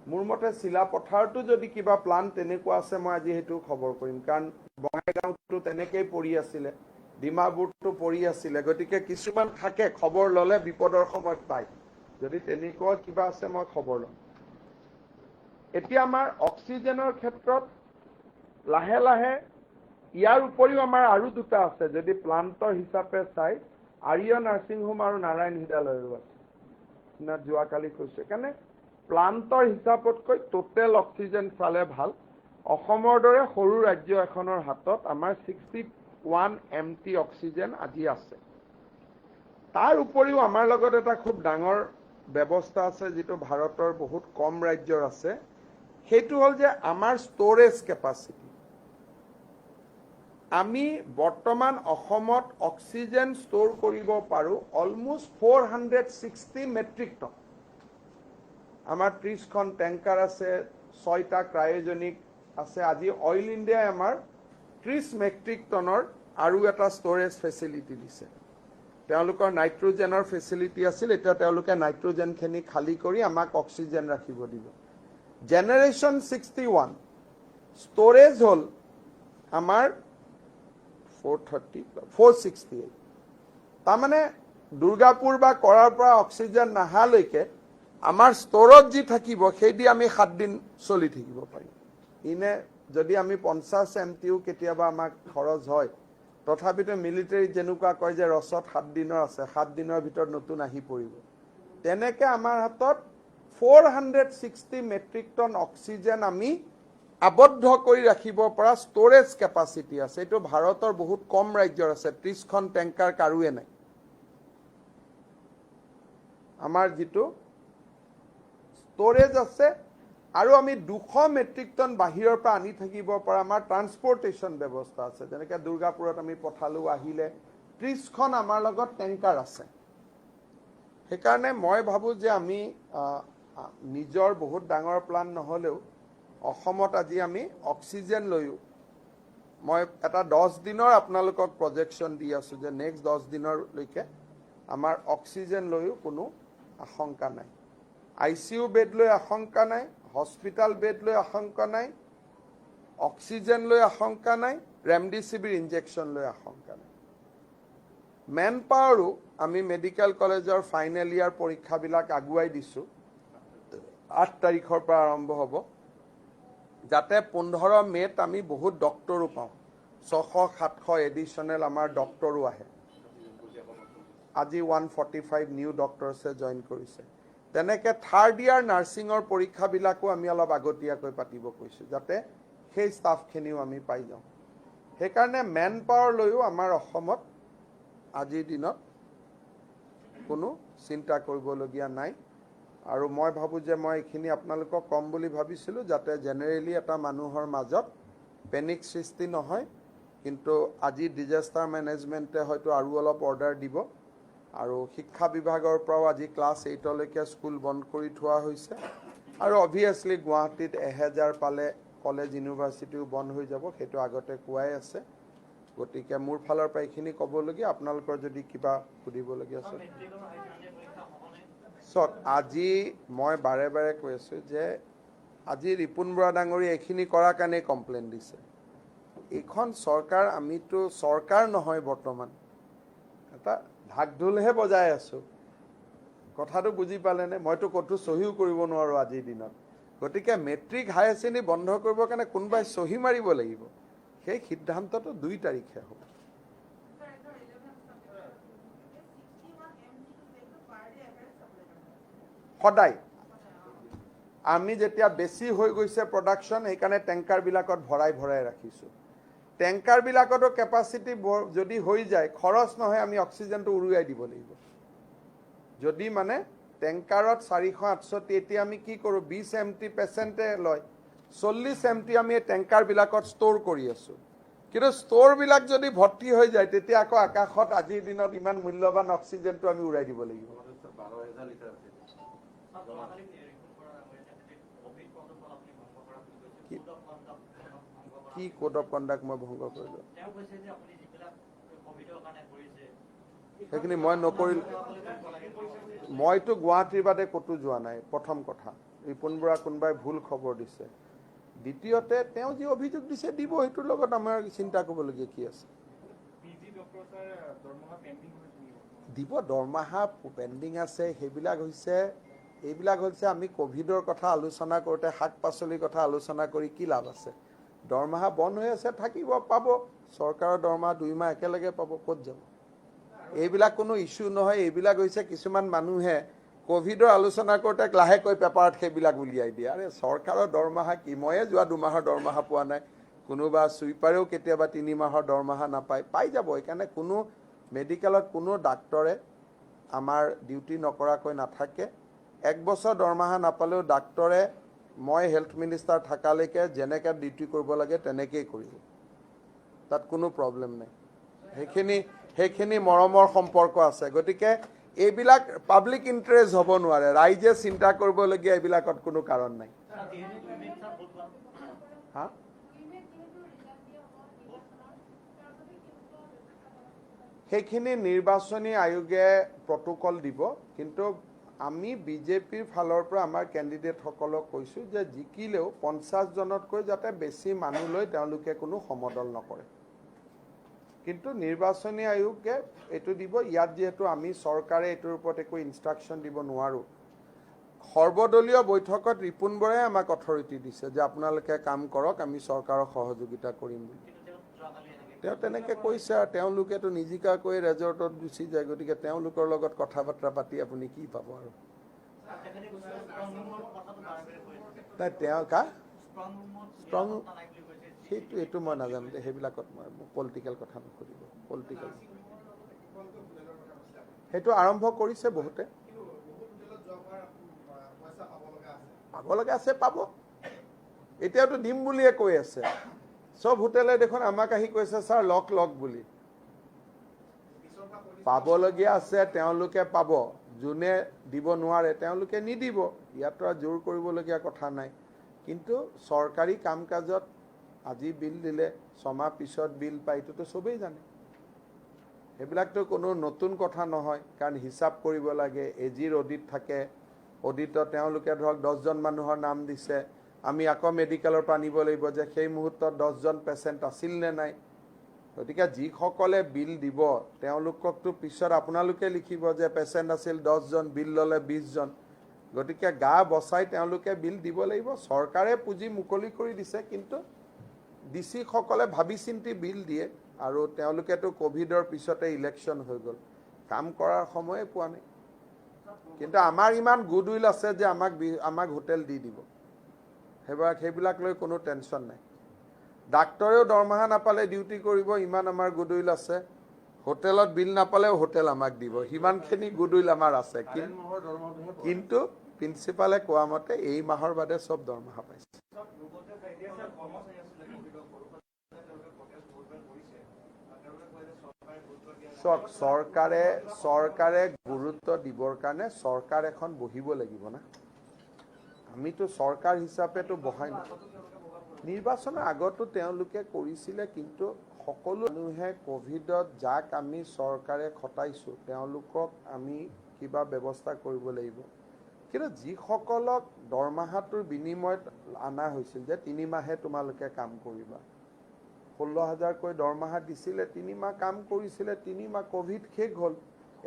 Speaker 1: মোৰ মতে চিলাপথাৰতো যদি কিবা প্লান্ট তেনেকুৱা আছে, মই আজি সেইটো খবৰ কৰিম। কাৰণ বঙাইগাঁৱতো তেনেকেই পৰি আছিলে, ডিমাপুৰতো পৰি আছিলে। গতিকে কিছুমান থাকে, খবৰ ল'লে বিপদৰ সময়ত পায়। যদি তেনেকুৱা কিবা আছে মই খবৰ ল'ম। এতিয়া আমাৰ অক্সিজেনৰ ক্ষেত্ৰত লাহে লাহে ইয়াৰ উপৰিও আমাৰ আৰু 2টা আছে। যদি প্লান্টৰ হিচাপে চাই, আৰ্য নাৰ্ছিং হোম আৰু নাৰায়ণ হৃদয়ালয়ৰো আছে, যোৱাকালি কৈছোঁ। সেইকাৰণে প্লান্টৰ হিচাপতকৈ টোটেল অক্সিজেন চালে ভাল। অসমৰ দৰে সৰু ৰাজ্য এখনৰ হাতত আমাৰ 61 MT অক্সিজেন আজি আছে। তাৰ উপৰিও আমাৰ লগত এটা খুব ডাঙৰ ব্যৱস্থা আছে, যিটো ভাৰতৰ বহুত কম ৰাজ্যৰ আছে। সেইটো হ'ল যে আমাৰ ষ্ট'ৰেজ কেপাচিটি। আমি বৰ্তমান অসমত অক্সিজেন ষ্ট'ৰ কৰিব পাৰোঁ অলমোষ্ট 460 মেট্ৰিক টন। আমাৰ 30খন টেংকাৰ আছে, 6টা ক্ৰায়জেনিক আছে। আজি অইল ইণ্ডিয়াই আমাৰ 30 মেট্ৰিক টনৰ আৰু এটা ষ্ট'ৰেজ ফেচিলিটি দিছে। তেওঁলোকৰ নাইট্ৰজেনৰ ফেচিলিটি আছিল, এতিয়া তেওঁলোকে নাইট্ৰজেনখিনি খালী কৰি আমাক অক্সিজেন ৰাখিব দিব। জেনেৰেশ্যন 61 ষ্ট'ৰেজ হ'ল আমাৰ 468। তাৰমানে দুৰ্গাপুৰ বা কৰাৰ পৰা অক্সিজেন নাহালৈকে আমাৰ ষ্ট'ৰত যি থাকিব, সেইদি আমি 7 দিন চলি থাকিব পাৰিম। ইনে যদি আমি 50 MTও কেতিয়াবা আমাক খৰচ হয়, তথাপিতো মিলিটাৰী যেনেকুৱা কয় যে ৰচত 7 দিনৰ আছে, 7 দিনৰ ভিতৰত নতুন আহি পৰিব। তেনেকৈ আমাৰ হাতত 460 মেট্ৰিক টন অক্সিজেন আমি আবদ্ধ কৰি ৰাখিব পৰা ষ্ট'ৰেজ কেপাচিটি আছে। এইটো ভাৰতৰ বহুত কম ৰাজ্যৰ আছে, 30খন টেংকাৰ কাৰোৱে নাই। আমাৰ যিটো ষ্ট'ৰেজ আছে, আৰু আমি 200 মেট্ৰিক টন বাহিৰৰ পৰা আনি থাকিব পৰা আমাৰ ট্ৰান্সপৰ্টেশ্যন ব্যৱস্থা আছে। যেনেকৈ দুৰ্গাপুৰত আমি পঠালোঁ, আহিলে 30খন আমাৰ লগত টেংকাৰ আছে। সেইকাৰণে মই ভাবোঁ যে আমি নিজৰ বহুত ডাঙৰ প্লান নহ'লেও অসমত আজি আমি অক্সিজেন লৈও, মই এটা 10 দিনৰ আপোনালোকক প্ৰজেকশ্যন দি আছোঁ যে নেক্সট 10 দিনলৈকে আমাৰ অক্সিজেন লৈও কোনো আশংকা নাই। ICU বেড লৈ আশংকা নাই, হস্পিটাল বেড লৈ আশংকা নাই, অক্সিজেন লৈ আশংকা নাই, ৰেমডিচিভিৰ ইনজেকশ্যন লৈ আশংকা নাই। মেন পাৱাৰো আমি মেডিকেল কলেজৰ ফাইনেল ইয়াৰ পৰীক্ষাবিলাক আগুৱাই দিছোঁ, 8 তাৰিখৰ পৰা আৰম্ভ হ'ব, যাতে 15 মে'ত আমি বহুত ডক্টৰো পাওঁ। 600-700 এডিশ্যনেল আমাৰ ডক্টৰো আহে। আজি 145 নিউ ডক্টৰছে জইন কৰিছে। তেনেকৈ থাৰ্ড ইয়াৰ নাৰ্ছিঙৰ পৰীক্ষাবিলাকো আমি অলপ আগতীয়াকৈ পাতিব কৈছোঁ, যাতে সেই ষ্টাফখিনিও আমি পাই যাওঁ। সেইকাৰণে মেন পাৱাৰ লৈও আমাৰ অসমত আজিৰ দিনত কোনো চিন্তা কৰিবলগীয়া নাই। আৰু মই ভাবোঁ যে মই এইখিনি আপোনালোকক কম বুলি ভাবিছিলোঁ, যাতে জেনেৰেলি এটা মানুহৰ মাজত পেনিক সৃষ্টি নহয়। কিন্তু আজি ডিজাষ্টাৰ মেনেজমেণ্টে হয়তো আৰু অলপ অৰ্ডাৰ দিব। আৰু শিক্ষা বিভাগৰ পৰাও আজি ক্লাছ 8লৈকে স্কুল বন্ধ কৰি থোৱা হৈছে। আৰু অভিয়াছলি গুৱাহাটীত 1000 পালে কলেজ ইউনিভাৰ্চিটিও বন্ধ হৈ যাব, সেইটো আগতে কোৱাই আছে। গতিকে মোৰ ফালৰ পৰা এইখিনি ক'বলগীয়া। আপোনালোকৰ যদি কিবা সুধিবলগীয়া আছে। আজি মই বাৰে বাৰে কৈ আছোঁ যে আজি ৰিপুণ বৰা ডাঙৰী এইখিনি কৰাৰ কাৰণেই কমপ্লেইন দিছে। এইখন চৰকাৰ, আমিতো চৰকাৰ নহয়, বৰ্তমান এটা ঢাক ঢোলহে বজাই আছোঁ। কথাটো বুজি পালেনে? মইতো ক'তো চহীও কৰিব নোৱাৰোঁ আজিৰ দিনত। গতিকে মেট্ৰিক হায়াৰ ছেকেণ্ডেৰী বন্ধ কৰিবৰ কাৰণে কোনোবাই চহী মাৰিব লাগিব। সেই সিদ্ধান্তটো 2 তাৰিখে হ'ব। সদায় আমি যেতিয়া বেছি হৈ গৈছে প্ৰডাকশ্যন, সেইকাৰণে টেংকাৰবিলাকত ভৰাই ভৰাই ৰাখিছোঁ। টেংকাৰবিলাকতো কেপাচিটি যদি হৈ যায়, খৰচ নহয়, আমি অক্সিজেনটো উৰুৱাই দিব লাগিব। যদি মানে টেংকাৰত 400-800, এতিয়া আমি কি কৰোঁ, 20 MT পেচেণ্টে লয়, 40 MT আমি এই টেংকাৰবিলাকত ষ্ট'ৰ কৰি আছোঁ। কিন্তু ষ্ট'ৰবিলাক যদি ভৰ্তি হৈ যায়, তেতিয়া আকৌ আকাশত আজিৰ দিনত ইমান মূল্যৱান অক্সিজেনটো আমি উৰাই দিব লাগিব। কি কোড অফ কণ্ডাক্ট মই ভংগ কৰিলোঁ? সেইখিনি মই নকৰিলোঁ। মইতো গুৱাহাটীৰ বাদে ক'তো যোৱা নাই। প্ৰথম কথা, ৰিপুণ বৰা কোনোবাই ভুল খবৰ দিছে। দ্বিতীয়তে, তেওঁ যি অভিযোগ দিছে দিব, সেইটোৰ লগত আমাৰ চিন্তা কৰিবলগীয়া কি আছে? দিব, দৰমহা পেণ্ডিং আছে। এইবিলাক হৈছে আমি ক'ভিডৰ কথা আলোচনা কৰোঁতে শাক পাচলিৰ কথা আলোচনা কৰি কি লাভ আছে? দৰমহা বন্ধ হৈ আছে, থাকিব, পাব। চৰকাৰৰ দৰমহা 2 মাহ একেলগে পাব, ক'ত যাব? এইবিলাক কোনো ইছ্যু নহয়। এইবিলাক হৈছে কিছুমান মানুহে ক'ভিডৰ আলোচনা কৰোঁতে লাহেকৈ পেপাৰত সেইবিলাক উলিয়াই দিয়ে। আৰে চৰকাৰৰ দৰমহা কি? ময়ে যোৱা 2 মাহৰ দৰমহা পোৱা নাই। কোনোবা চুইপাৰেও কেতিয়াবা 3 মাহৰ দৰমহা নাপায়, পাই যাব। সেইকাৰণে কোনো মেডিকেলত কোনো ডাক্তৰে আমাৰ ডিউটি নকৰাকৈ নাথাকে। 1 বছৰ দৰমহা নাপালেও ডাক্তৰে, মই হেল্থ মিনিষ্টাৰ থকালৈকে যেনেকৈ ডিউটি কৰিব লাগে তেনেকেই কৰিব। তাত কোনো প্ৰব্লেম নাই। সেইখিনি মৰমৰ সম্পৰ্ক আছে। গতিকে এইবিলাক পাব্লিক ইণ্টাৰেষ্ট হ'ব নোৱাৰে। ৰাইজে চিন্তা কৰিবলগীয়া এইবিলাকত কোনো কাৰণ নাই। হা? সেইখিনি নিৰ্বাচনী আয়োগে প্ৰট'কল দিব। কিন্তু আমি বিজেপিৰ ফালৰ পৰা আমাৰ কেণ্ডিডেটসকলক কৈছোঁ যে জিকিলেও 50 জনতকৈ যাতে বেছি মানুহ লৈ তেওঁলোকে কোনো সমদল নকৰে। কিন্তু নিৰ্বাচনী আয়োগে এইটো দিব। ইয়াত যিহেতু আমি চৰকাৰে এইটোৰ ওপৰত একো ইনষ্ট্ৰাকশ্যন দিব নোৱাৰোঁ। সৰ্বদলীয় বৈঠকত ৰিপুণ বৰাই আমাক অথৰিটি দিছে যে আপোনালোকে কাম কৰক, আমি চৰকাৰক সহযোগিতা কৰিম বুলি। তেওঁ তেনেকৈ কৈছে, আৰু তেওঁলোকেতো নিজিকাকৈ ৰেজৰ্টত গুচি যায়। গতিকে তেওঁলোকৰ লগত কথা বাৰ্তা পাতি আপুনি কি পাব আৰু? তেওঁ কা ষ্ট্ৰং সেইটো এইটো মই নাজানো যে সেইবিলাকত মই পলিটিকেল কথা নকৰিব পলিটিকেল সেইটো আৰম্ভ কৰিছে বহুতে পাব লগা আছে পাব এতিয়াতো দিম বুলিয়ে কৈ আছে সব হোটেলে দেখোন আমাক আহি কৈছে ছাৰ লক বুলি পাবলগীয়া আছে তেওঁলোকে পাব যোনে দিব নোৱাৰে তেওঁলোকে নিদিব ইয়াতো জোৰ কৰিবলগীয়া কথা নাই কিন্তু চৰকাৰী কাম কাজত আজি বিল দিলে ছমাহ পিছত বিল পায় এইটোতো সবেই জানে সেইবিলাকতো কোনো নতুন কথা নহয় কাৰণ হিচাপ কৰিব লাগে এজিৰ অডিট থাকে অডিটত তেওঁলোকে ধৰক 10 জন মানুহৰ নাম দিছে আমি আকৌ মেডিকেলৰ পৰা আনিব লাগিব যে সেই মুহূৰ্তত 10 জন পেচেণ্ট আছিল নে নাই গতিকে যিসকলে বিল দিব তেওঁলোককতো পিছত আপোনালোকে লিখিব যে পেচেণ্ট আছিল 10 জন বিল ল'লে 20 জন গতিকে গা বচাই তেওঁলোকে বিল দিব লাগিব চৰকাৰে পুঁজি মুকলি কৰি দিছে কিন্তু ডিসি সকলে ভাবি চিন্তি বিল দিয়ে আৰু তেওঁলোকেতো কোভিডৰ পিছতে ইলেকশন হৈ গ'ল কাম কৰাৰ সময়ে পোৱা নাই কিন্তু আমাৰ ইমান গুডউইল আছে যে আমাক হোটেল দি দিব সেইবিলাক লৈ কোনো টেনচন নাই ডাক্তৰেও দৰমহা নাপালে ডিউটি কৰিব ইমান আমাৰ গুডউইল আছে হোটেলত বিল নাপালেও হোটেল আমাক দিব হিমানখিনি গুডউইল আমাৰ আছে কিন্তু প্ৰিন্সিপালে কোৱা মতে এই মাহৰ বাদে সব দৰমহা পাইছে চৰকাৰে গুৰুত্ব দিবৰ কাৰণে চৰকাৰ এখন বহিব লাগিব না আমিতো চৰকাৰ হিচাপেতো বহাই নাই নিৰ্বাচনৰ আগতো তেওঁলোকে কৰিছিলে কিন্তু সকলো মানুহে কোভিডত যাক আমি চৰকাৰে খটাইছো তেওঁলোকক আমি কিবা ব্যৱস্থা কৰিব লাগিব কিন্তু যিসকলক দৰমহাটোৰ বিনিময়ত আনা হৈছিল যে 3 মাহে তোমালোকে কাম কৰিবা 16,000 কৈ দৰমহা দিছিলে 3 মাহ কাম কৰিছিলে 3 মাহ কোভিড শেষ হ'ল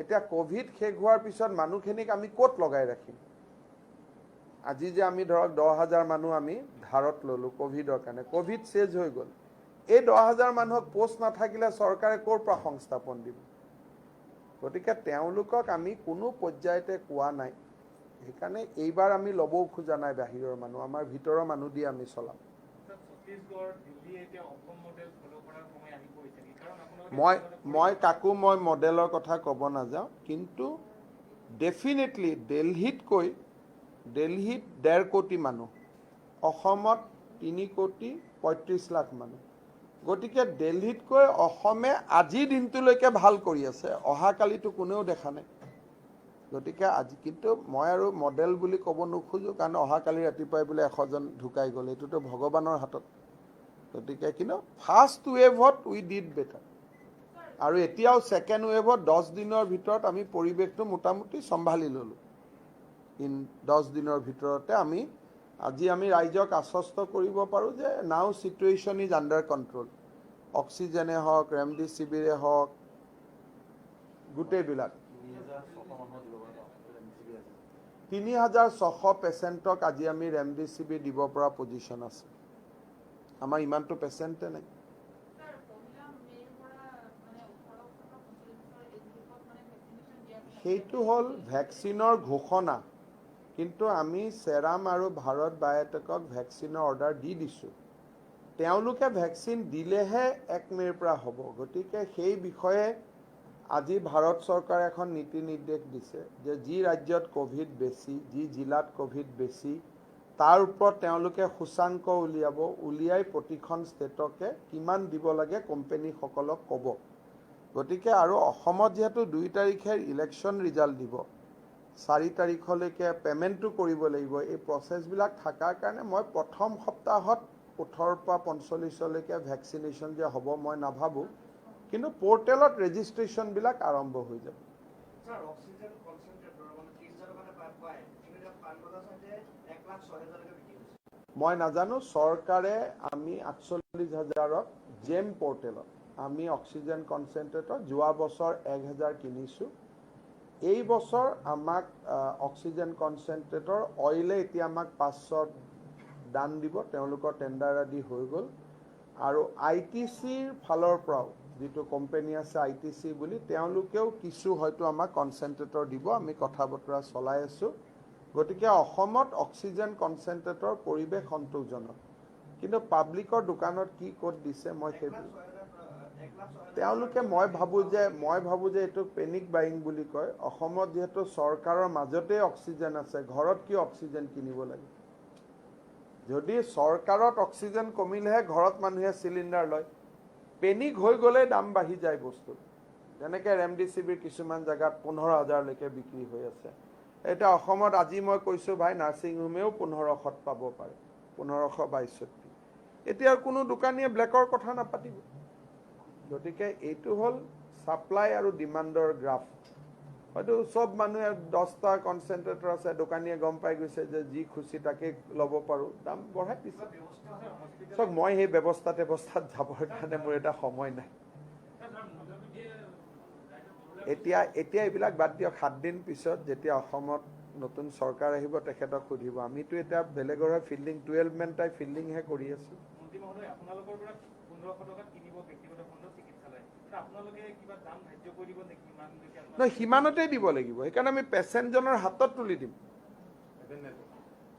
Speaker 1: এতিয়া কোভিড শেষ হোৱাৰ পিছত মানুহখিনিক আমি ক'ত লগাই ৰাখিম আজি যে আমি ধৰক 10,000 মানুহ আমি ধাৰত ললো কোভিডৰ কাৰণে কোভিড শেষ হৈ গ'ল এই 10,000 মানুহক পোষ্ট নাথাকিলে চৰকাৰে ক'ৰ পৰা সংস্থাপন দিব গতিকে তেওঁলোকক আমি কোনো পৰ্যায়তে কোৱা নাই সেইকাৰণে এইবাৰ আমি ল'বও খোজা নাই বাহিৰৰ মানুহ আমাৰ ভিতৰৰ মানুহ দি আমি চলাম মই মডেলৰ কথা ক'ব নাযাওঁ কিন্তু ডেফিনেটলি দিল্লীত 1.5 কোটি মানুহ অসমত 3 কোটি 35 লাখ মানুহ গতিকে দিল্লীতকৈ অসমে আজি দিনটোলৈকে ভাল কৰি আছে অহাকালিতো কোনেও দেখা নাই গতিকে আজি কিন্তু মই আৰু মডেল বুলি ক'ব নোখোজো কাৰণ অহাকালি ৰাতিপুৱাই বোলে 100 জন ঢুকাই গ'ল এইটোতো ভগৱানৰ হাতত গতিকে কিন্তু ফাৰ্ষ্ট ৱেভত উই ডিড বেটাৰ আৰু এতিয়াও সেকেন্ড ৱেভত 10 দিনৰ ভিতৰত আমি পৰিৱেশটো মোটামুটি সম্ভালি ললো 10 দিনৰ ভিতৰতে আজি আমি ৰাইজক আশ্বস্ত কৰিব পাৰো যে নাও সিচুৱেশন ইজ আন্ডাৰ কন্ট্ৰোল অক্সিজেনে হওক ৰেমডিচিভিৰে হওক গোটেইবিলাক 3,600 পেচেণ্টক আজি আমি ৰেমডিচিভি দিব পৰা পজিশন আছে আমাৰ ইমানটো পেচেণ্টে নাই সেইটো হ'ল ভ্যাকচিনৰ ঘোষণা কিন্তু আমি সেৰাম আৰু ভাৰত বায়োটেকক ভ্যাকচিনৰ অৰ্ডাৰ দি দিছো তেওঁলোকে ভ্যাকচিন দিলেহে 1 মেৰ পৰা হ'ব গতিকে সেই বিষয়ে আজি ভাৰত চৰকাৰ এখন নীতি নিৰ্দেশ দিছে যে যি ৰাজ্যত কোভিড বেছি যি জিলাত কোভিড বেছি তাৰ ওপৰত তেওঁলোকে সূচাংক উলিয়াই প্ৰতিখন ষ্টেটকে কিমান দিব লাগে কোম্পানী সকলক ক'ব গতিকে আৰু অসমত যেহেতু 2 তাৰিখে ইলেকশন ৰিজাল্ট দিব 4 তাৰিখলৈকে পেমেন্টটো কৰিব লাগিব এই প্ৰসেছবিলাক থাকাৰ কাৰণে মই প্ৰথম সপ্তাহত 18 পৰা 45 লৈকে ভ্যাকচিনেশন যে হ'ব মই নাভাবো কিন্তু পোৰ্টেলত ৰেজিষ্ট্ৰেচন বিলাক আৰম্ভ হৈ যাব স্যাৰ অক্সিজেন কনসেন্ট্ৰেটৰ মানে 30,000 মানে পায় কিন্তু 1,06,000 লৈকে বিক্ৰী হৈছে মই নাজানো চৰকাৰে আমি 48,000ত জেম পোৰ্টেলত আমি অক্সিজেন কনসেন্ট্ৰেটৰ যোৱা বছৰ 1,000 কিনিছো এই বছৰ আমাক অক্সিজেন কনসেন্ট্ৰেটৰ অইলে এতিয়া আমাক 500 দান দিব তেওঁলোকৰ টেন্ডাৰ আদি হৈ গ'ল আৰু আইটিসিৰ ফালৰ পৰাও যেটো কোম্পানী আছে আইটিসি বুলি তেওঁলোকেও কিছু হয়তো আমাক কনসেন্ট্ৰেটৰ দিব আমি কথা বতৰা চলাই আছো গতিকে অসমত অক্সিজেন কনচেন্ট্ৰেটৰ পৰিৱেশ সন্তোষজনক কিন্তু পাব্লিকৰ দোকানত কি ক'ত দিছে মই সেইবোৰ তেওঁলোকে মই ভাবো যে এইটো পেনিক বাইং বুলি কয় অসমত যেহেতু চৰকাৰৰ মাজতে অক্সিজেন আছে ঘৰত কি অক্সিজেন কিনিব লাগে যদি চৰকাৰত অক্সিজেন কমিলেহে ঘৰত মানুহে সিলিন্ডাৰ লয় পেনিক হৈ গ'লে দাম বাঢ়ি যায় বস্তু যেনেকৈ ৰেমডিচিভিৰ কিছুমান জায়গাত 15,000 লৈকে বিক্ৰী হৈ আছে এটা অসমত আজি মই কৈছো ভাই নাৰ্ছিং হোমেও 1500 পাব পাৰে 1562 এতিয়া কোনো দোকানীয়ে ব্লেকৰ কথা নাপাতিব গতিকে এইটো হল সাপ্লাই আৰু ডিমান্ডৰ গ্ৰাফ হয়তো সব মানুহে 10টা কনচেন্ট্ৰেটৰ আছে দোকানীয়ে গম পাই গৈছে যে যি খুচি তাকে ল'ব পাৰো দাম বঢ়াই দিছে সব মই সেই ব্যৱস্থাত যাবৰ কাৰণে মোৰ এটা সময় নাই এতিয়া এইবিলাক বাদ দিয়ক 7 দিন পিছত যেতিয়া অসমত নতুন চৰকাৰ আহিব তেখেতক সুধিব আমিতো এতিয়া বেলেগৰ ফিল্ডিং 12 মেন টাই ফিল্ডিংহে কৰি আছো মন্ত্ৰী মহোদয় আপোনালোকৰ পৰা 1500 টকাত কিনিব ব্যক্তিগত খণ্ড চিকিৎসালয় আপোনালোকে কিবা দাম ধাৰ্য কৰিব নেকি নহয় সিমানতে দিব লাগিব সেইকাৰণে আমি পেচেণ্টজনৰ হাতত তুলি দিম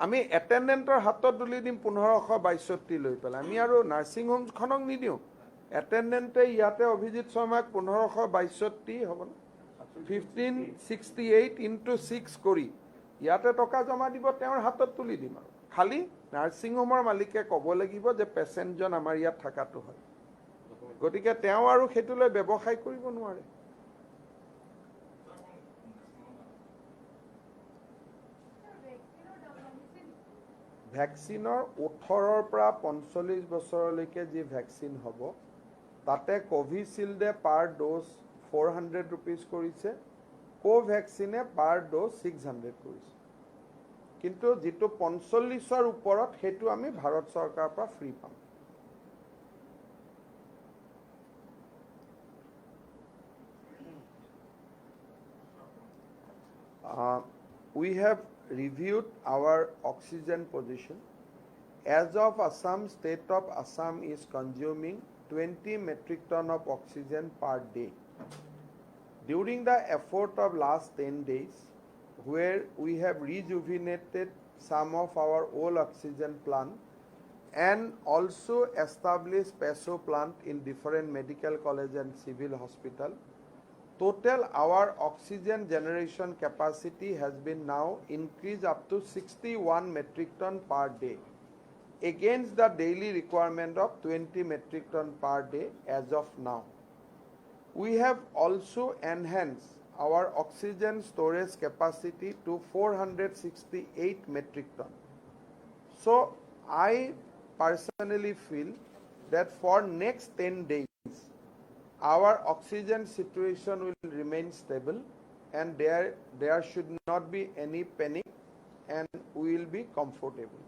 Speaker 1: আমি এটেন্ডেন্টৰ হাতত তুলি দিম 1562 লৈ পেলাই আমি আৰু নাৰ্ছিং হোমখনক নিদিওঁ এটেন্ডেন্টে ইয়াতে অভিজিত শৰ্মাক 1562 হ'ব না 1568 into 6 কৰি ইয়াতে টকা জমা দিব তেওঁৰ হাতত তুলি দিম আৰু খালি নাৰ্ছিং হোমৰ মালিকে ক'ব লাগিব যে পেচেণ্টজন আমাৰ ইয়াত থাকাটো হয় গতিকে তেওঁ আৰু হেতুলৈ ব্যৱসায় কৰিব নোৱাৰে ভ্যাকচিনৰ 18 পৰা 45 বছৰলৈকে যি ভ্যাকচিন হ'ব তাতে কোভিশিল্ডে পাৰ ডোজ 400 rupees কৰিছে কোভ্যাক্সিনে পাৰ ডোজ 600 কৰিছে কিন্তু যেটো 45 ৰ ওপৰত হেতু আমি ভাৰত চৰকাৰৰ পৰা ফ্ৰী পাম we have reviewed our oxygen position. As of Assam, state of Assam is consuming 20 metric ton of oxygen per day. During the effort of last 10 days, where we have rejuvenated some of our old oxygen plant and also established PESO plant in different medical college and civil hospital, total our oxygen generation capacity has been now increased up to 61 metric ton per day against the daily requirement of 20 metric ton per day as of now. We have also enhanced our oxygen storage capacity to 468 metric ton. So I personally feel that for next 10 days our oxygen situation will remain stable and there should not be any panic and we will be comfortable.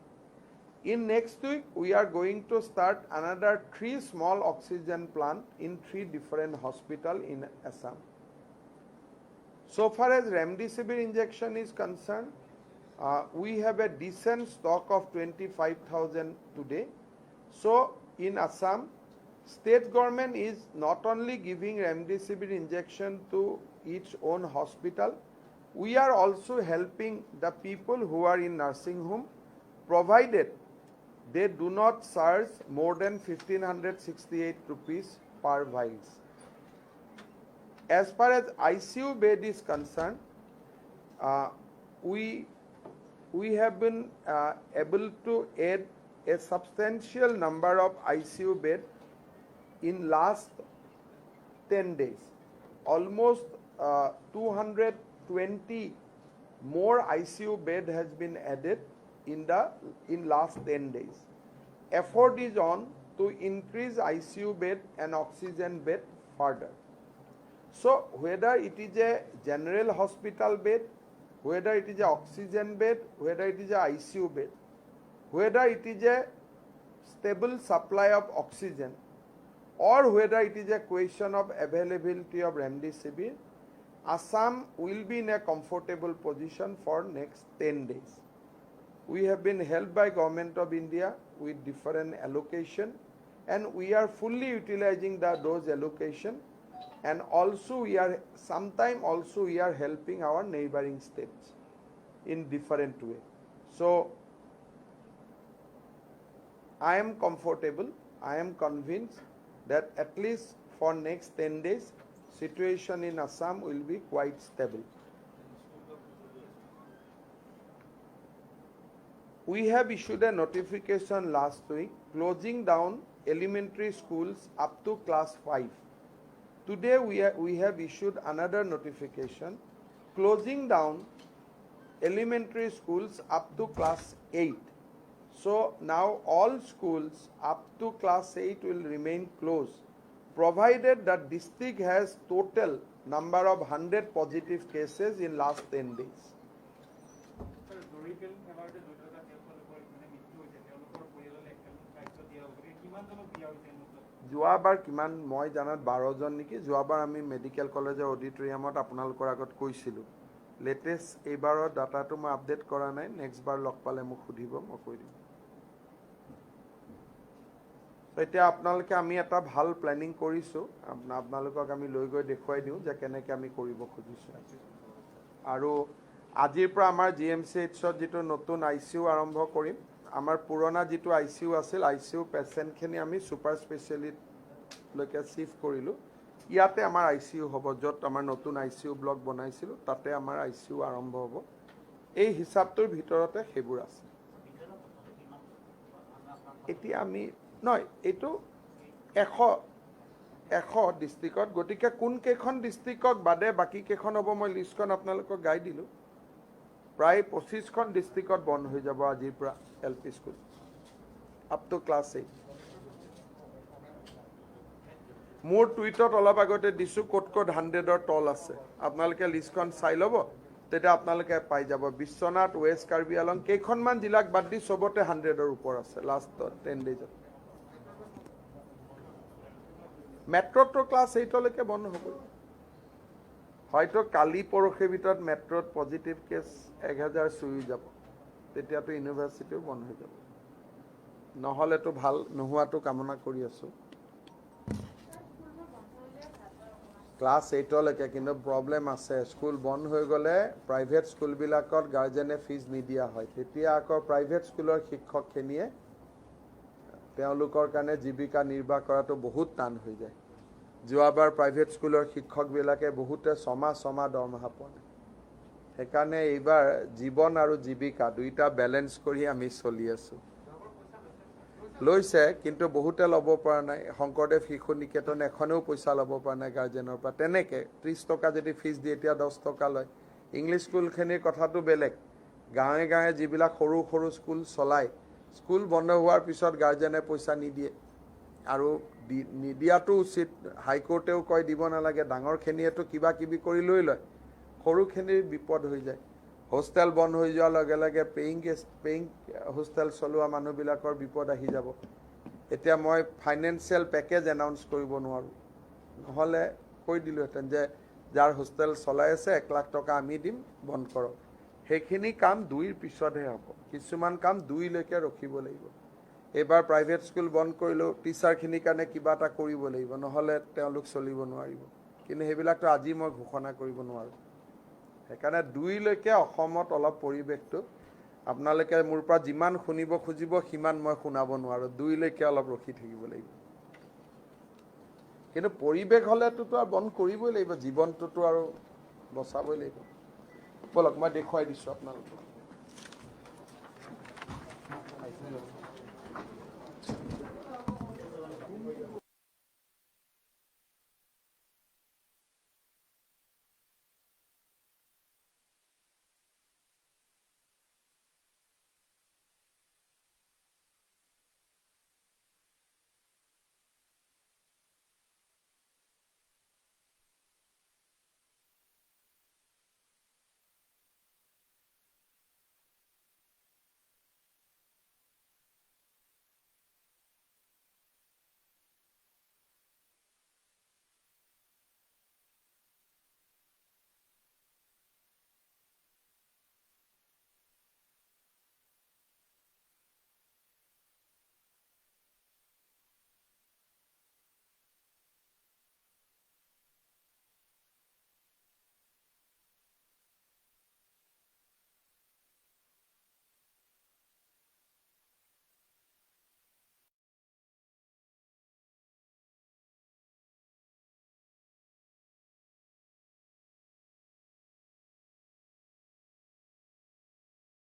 Speaker 1: In next week we are going to start another 3 small oxygen plant in 3 different hospital in Assam. So far as remdesivir injection is concerned, we have a decent stock of 25,000 today. So in Assam, state government is not only giving remdesivir injection to each own hospital, we are also helping the people who are in nursing home, provided they do not charge more than 1,568 rupees per vials. As far as ICU bed is concerned, we have been able to add a substantial number of ICU bed in last 10 days. Almost 220 more ICU bed has been added in last 10 days. Effort is on to increase ICU bed and oxygen bed further. So whether it is a general hospital bed, whether it is a oxygen bed, whether it is a ICU bed, whether it is a stable supply of oxygen, or whether it is a question of availability of remdesivir, Assam will be in a comfortable position for next 10 days. We have been helped by Government of India with different allocation and we are fully utilizing those allocation and also we are helping our neighboring states. in different way. So I am comfortable, I am convinced that at least for next 10 days, situation in Assam will be quite stable. We have issued a notification last week closing down elementary schools up to class 5. Today we have issued another notification closing down elementary schools up to class 8. So now all schools up to class 8 will remain closed, provided that district has total number of 100 positive cases in last 10 days. যোৱাবাৰ কিমান মই জানাত 12 জন নেকি যোৱাবাৰ আমি medical কলেজৰ অডিটৰিয়ামত আপোনালোকৰ আগত কৈছিলোঁ লেটেষ্ট এইবাৰৰ ডাটাটো মই আপডেট কৰা নাই নেক্সট বাৰ লগ পালে মোক সুধিব মই কৈ দিম এতিয়া আপোনালোকে আমি এটা ভাল প্ল্যানিং কৰিছো আপোনালোকক আমি লৈ গৈ দেখুৱাই দিওঁ যে কেনেকৈ আমি কৰিব খুজিছো আৰু আজিৰ পৰা আমাৰ জিএমচিএইচত যেটো নতুন আইসিইউ আৰম্ভ কৰিম আমাৰ পুৰণা যেটো আইসিইউ আছিল আইসিইউ পেশেন্টখিনি আমি সুপাৰ স্পেশালিটি লৈকে শিফট কৰিলো ইয়াতে আমাৰ আইসিইউ হ'ব যত আমাৰ নতুন আইসিইউ ব্লক বনাইছিল তাতে আমাৰ আইসিইউ আৰম্ভ হ'ব এই হিচাপটোৰ ভিতৰতে হেবুৰ আছে এতিয়া আমি নয় এটো 100 ডিস্ট্ৰিক্টত গটিকে কোন কেখন ডিস্ট্ৰিক্টক বাদে বাকি কেখন হ'ব মই লিষ্টখন আপোনালোকক গাই দিলো প্ৰায় 25 খন ডিস্ট্ৰিক্টত বন্ধ হৈ যাব আজিৰ পৰা LP school up to class 8 মোৰ টুইটত অলপ আগতে দিছো কোট 100ৰ তল আছে আপোনালোকে লিষ্টখন চাই ল'ব তেটা আপোনালোকে পাই যাব বিশ্বনাথ ওয়েস্ট কাৰ্বি আলং কেইখনমান জিলাক বাদ দি সবতে 100ৰ ওপৰ আছে লাষ্ট 10 ডেজত মেট্ৰটো ক্লাছ 8 লৈকে বন্ধ হ'ব হয়তো কালি পৰখে ভিতৰত মেট্ৰত পজিটিভ কেছ 1000 চুই যাব তেতিয়াতো ইউনিভাৰ্সিটিও বন্ধ হৈ যাব নহলেতো ভাল নোহোৱাটো কামনা কৰি আছো ক্লাছ 8 লৈকে কিন্তু প্ৰবলেম আছে স্কুল বন্ধ হৈ গলে প্ৰাইভেট স্কুল বিলাকত গাৰ্জেনে ফিজ নিদিয়া হয় তেতিয়া আকৌ প্ৰাইভেট স্কুলৰ শিক্ষকখিনিয়ে তেওঁলোকৰ কাৰণে জীৱিকা নিৰ্বাহ কৰাটো বহুত টান হৈ যায় যোৱাবাৰ প্ৰাইভেট স্কুলৰ শিক্ষকবিলাকে বহুতে ছমা দৰমহা পোৱা সেইকাৰণে এইবাৰ জীৱন আৰু জীৱিকা দুইটা বেলেন্স কৰি আমি চলি আছো লৈছে কিন্তু বহুতে ল'ব পৰা নাই শংকৰদেৱ শিশু নিকেতন এখনেও পইচা ল'ব পৰা নাই গাৰ্জেনৰ পৰা তেনেকে 30 টকা যদি ফিজ দিয়ে এতিয়া 10 টকা লয় ইংলিশ স্কুলখিনিৰ কথাটো বেলেগ গাঁৱে গাঁৱে যিবিলাক সৰু সৰু স্কুল চলাই স্কুল বন্ধ হোৱাৰ পিছত গাৰ্জেনে পইচা নিদিয়ে আৰু নিদিয়াটো উচিত হাইকোৰ্টেও কয় দিব নালাগে ডাঙৰখিনিয়েটো কিবা কিবি কৰি লৈ লয় সৰুখিনিৰ বিপদ হৈ যায় হোস্টেল বন্ধ হৈ যোৱাৰ লগে লগে পেইং হোস্টেল চলোৱা মানুহবিলাকৰ বিপদ আহি যাব এতিয়া মই ফাইনান্সিয়েল পেকেজ এনাউন্স কৰিব নোৱাৰো নহলে কৈ দিলোহেঁতেন যে যাৰ হোস্টেল চলাই আছে 1 লাখ টকা আমি দিম বন্ধ কৰক সেইখিনি কাম 2ৰ পিছতহে হ'ব কিছুমান কাম 2 লৈকে ৰখিব লাগিব এবাৰ প্ৰাইভেট স্কুল বন্ধ কৰিলো টিচাৰখিনিৰ কাৰণে কিবা এটা কৰিব লাগিব নহলে তেওঁলোক চলিব নোৱাৰিব কিন্তু হেবিলাকটো আজি মই ঘোষণা কৰিব নোৱাৰো সেইকাৰণে 2 লৈকে অসমত অলপ পৰিবেশটো আপোনালোকে মোৰ পৰা যিমান শুনিব খুজিব সিমান মই শুনাব নোৱাৰো 2 লৈকে অলপ ৰখি থাকিব লাগিব কিন্তু পৰিবেশ হলেতো আৰু বন্ধ কৰিবই লাগিব জীৱনটোতো আৰু বচাবই লাগিব বলক মই দেখুৱাই দিছো আপোনালোকক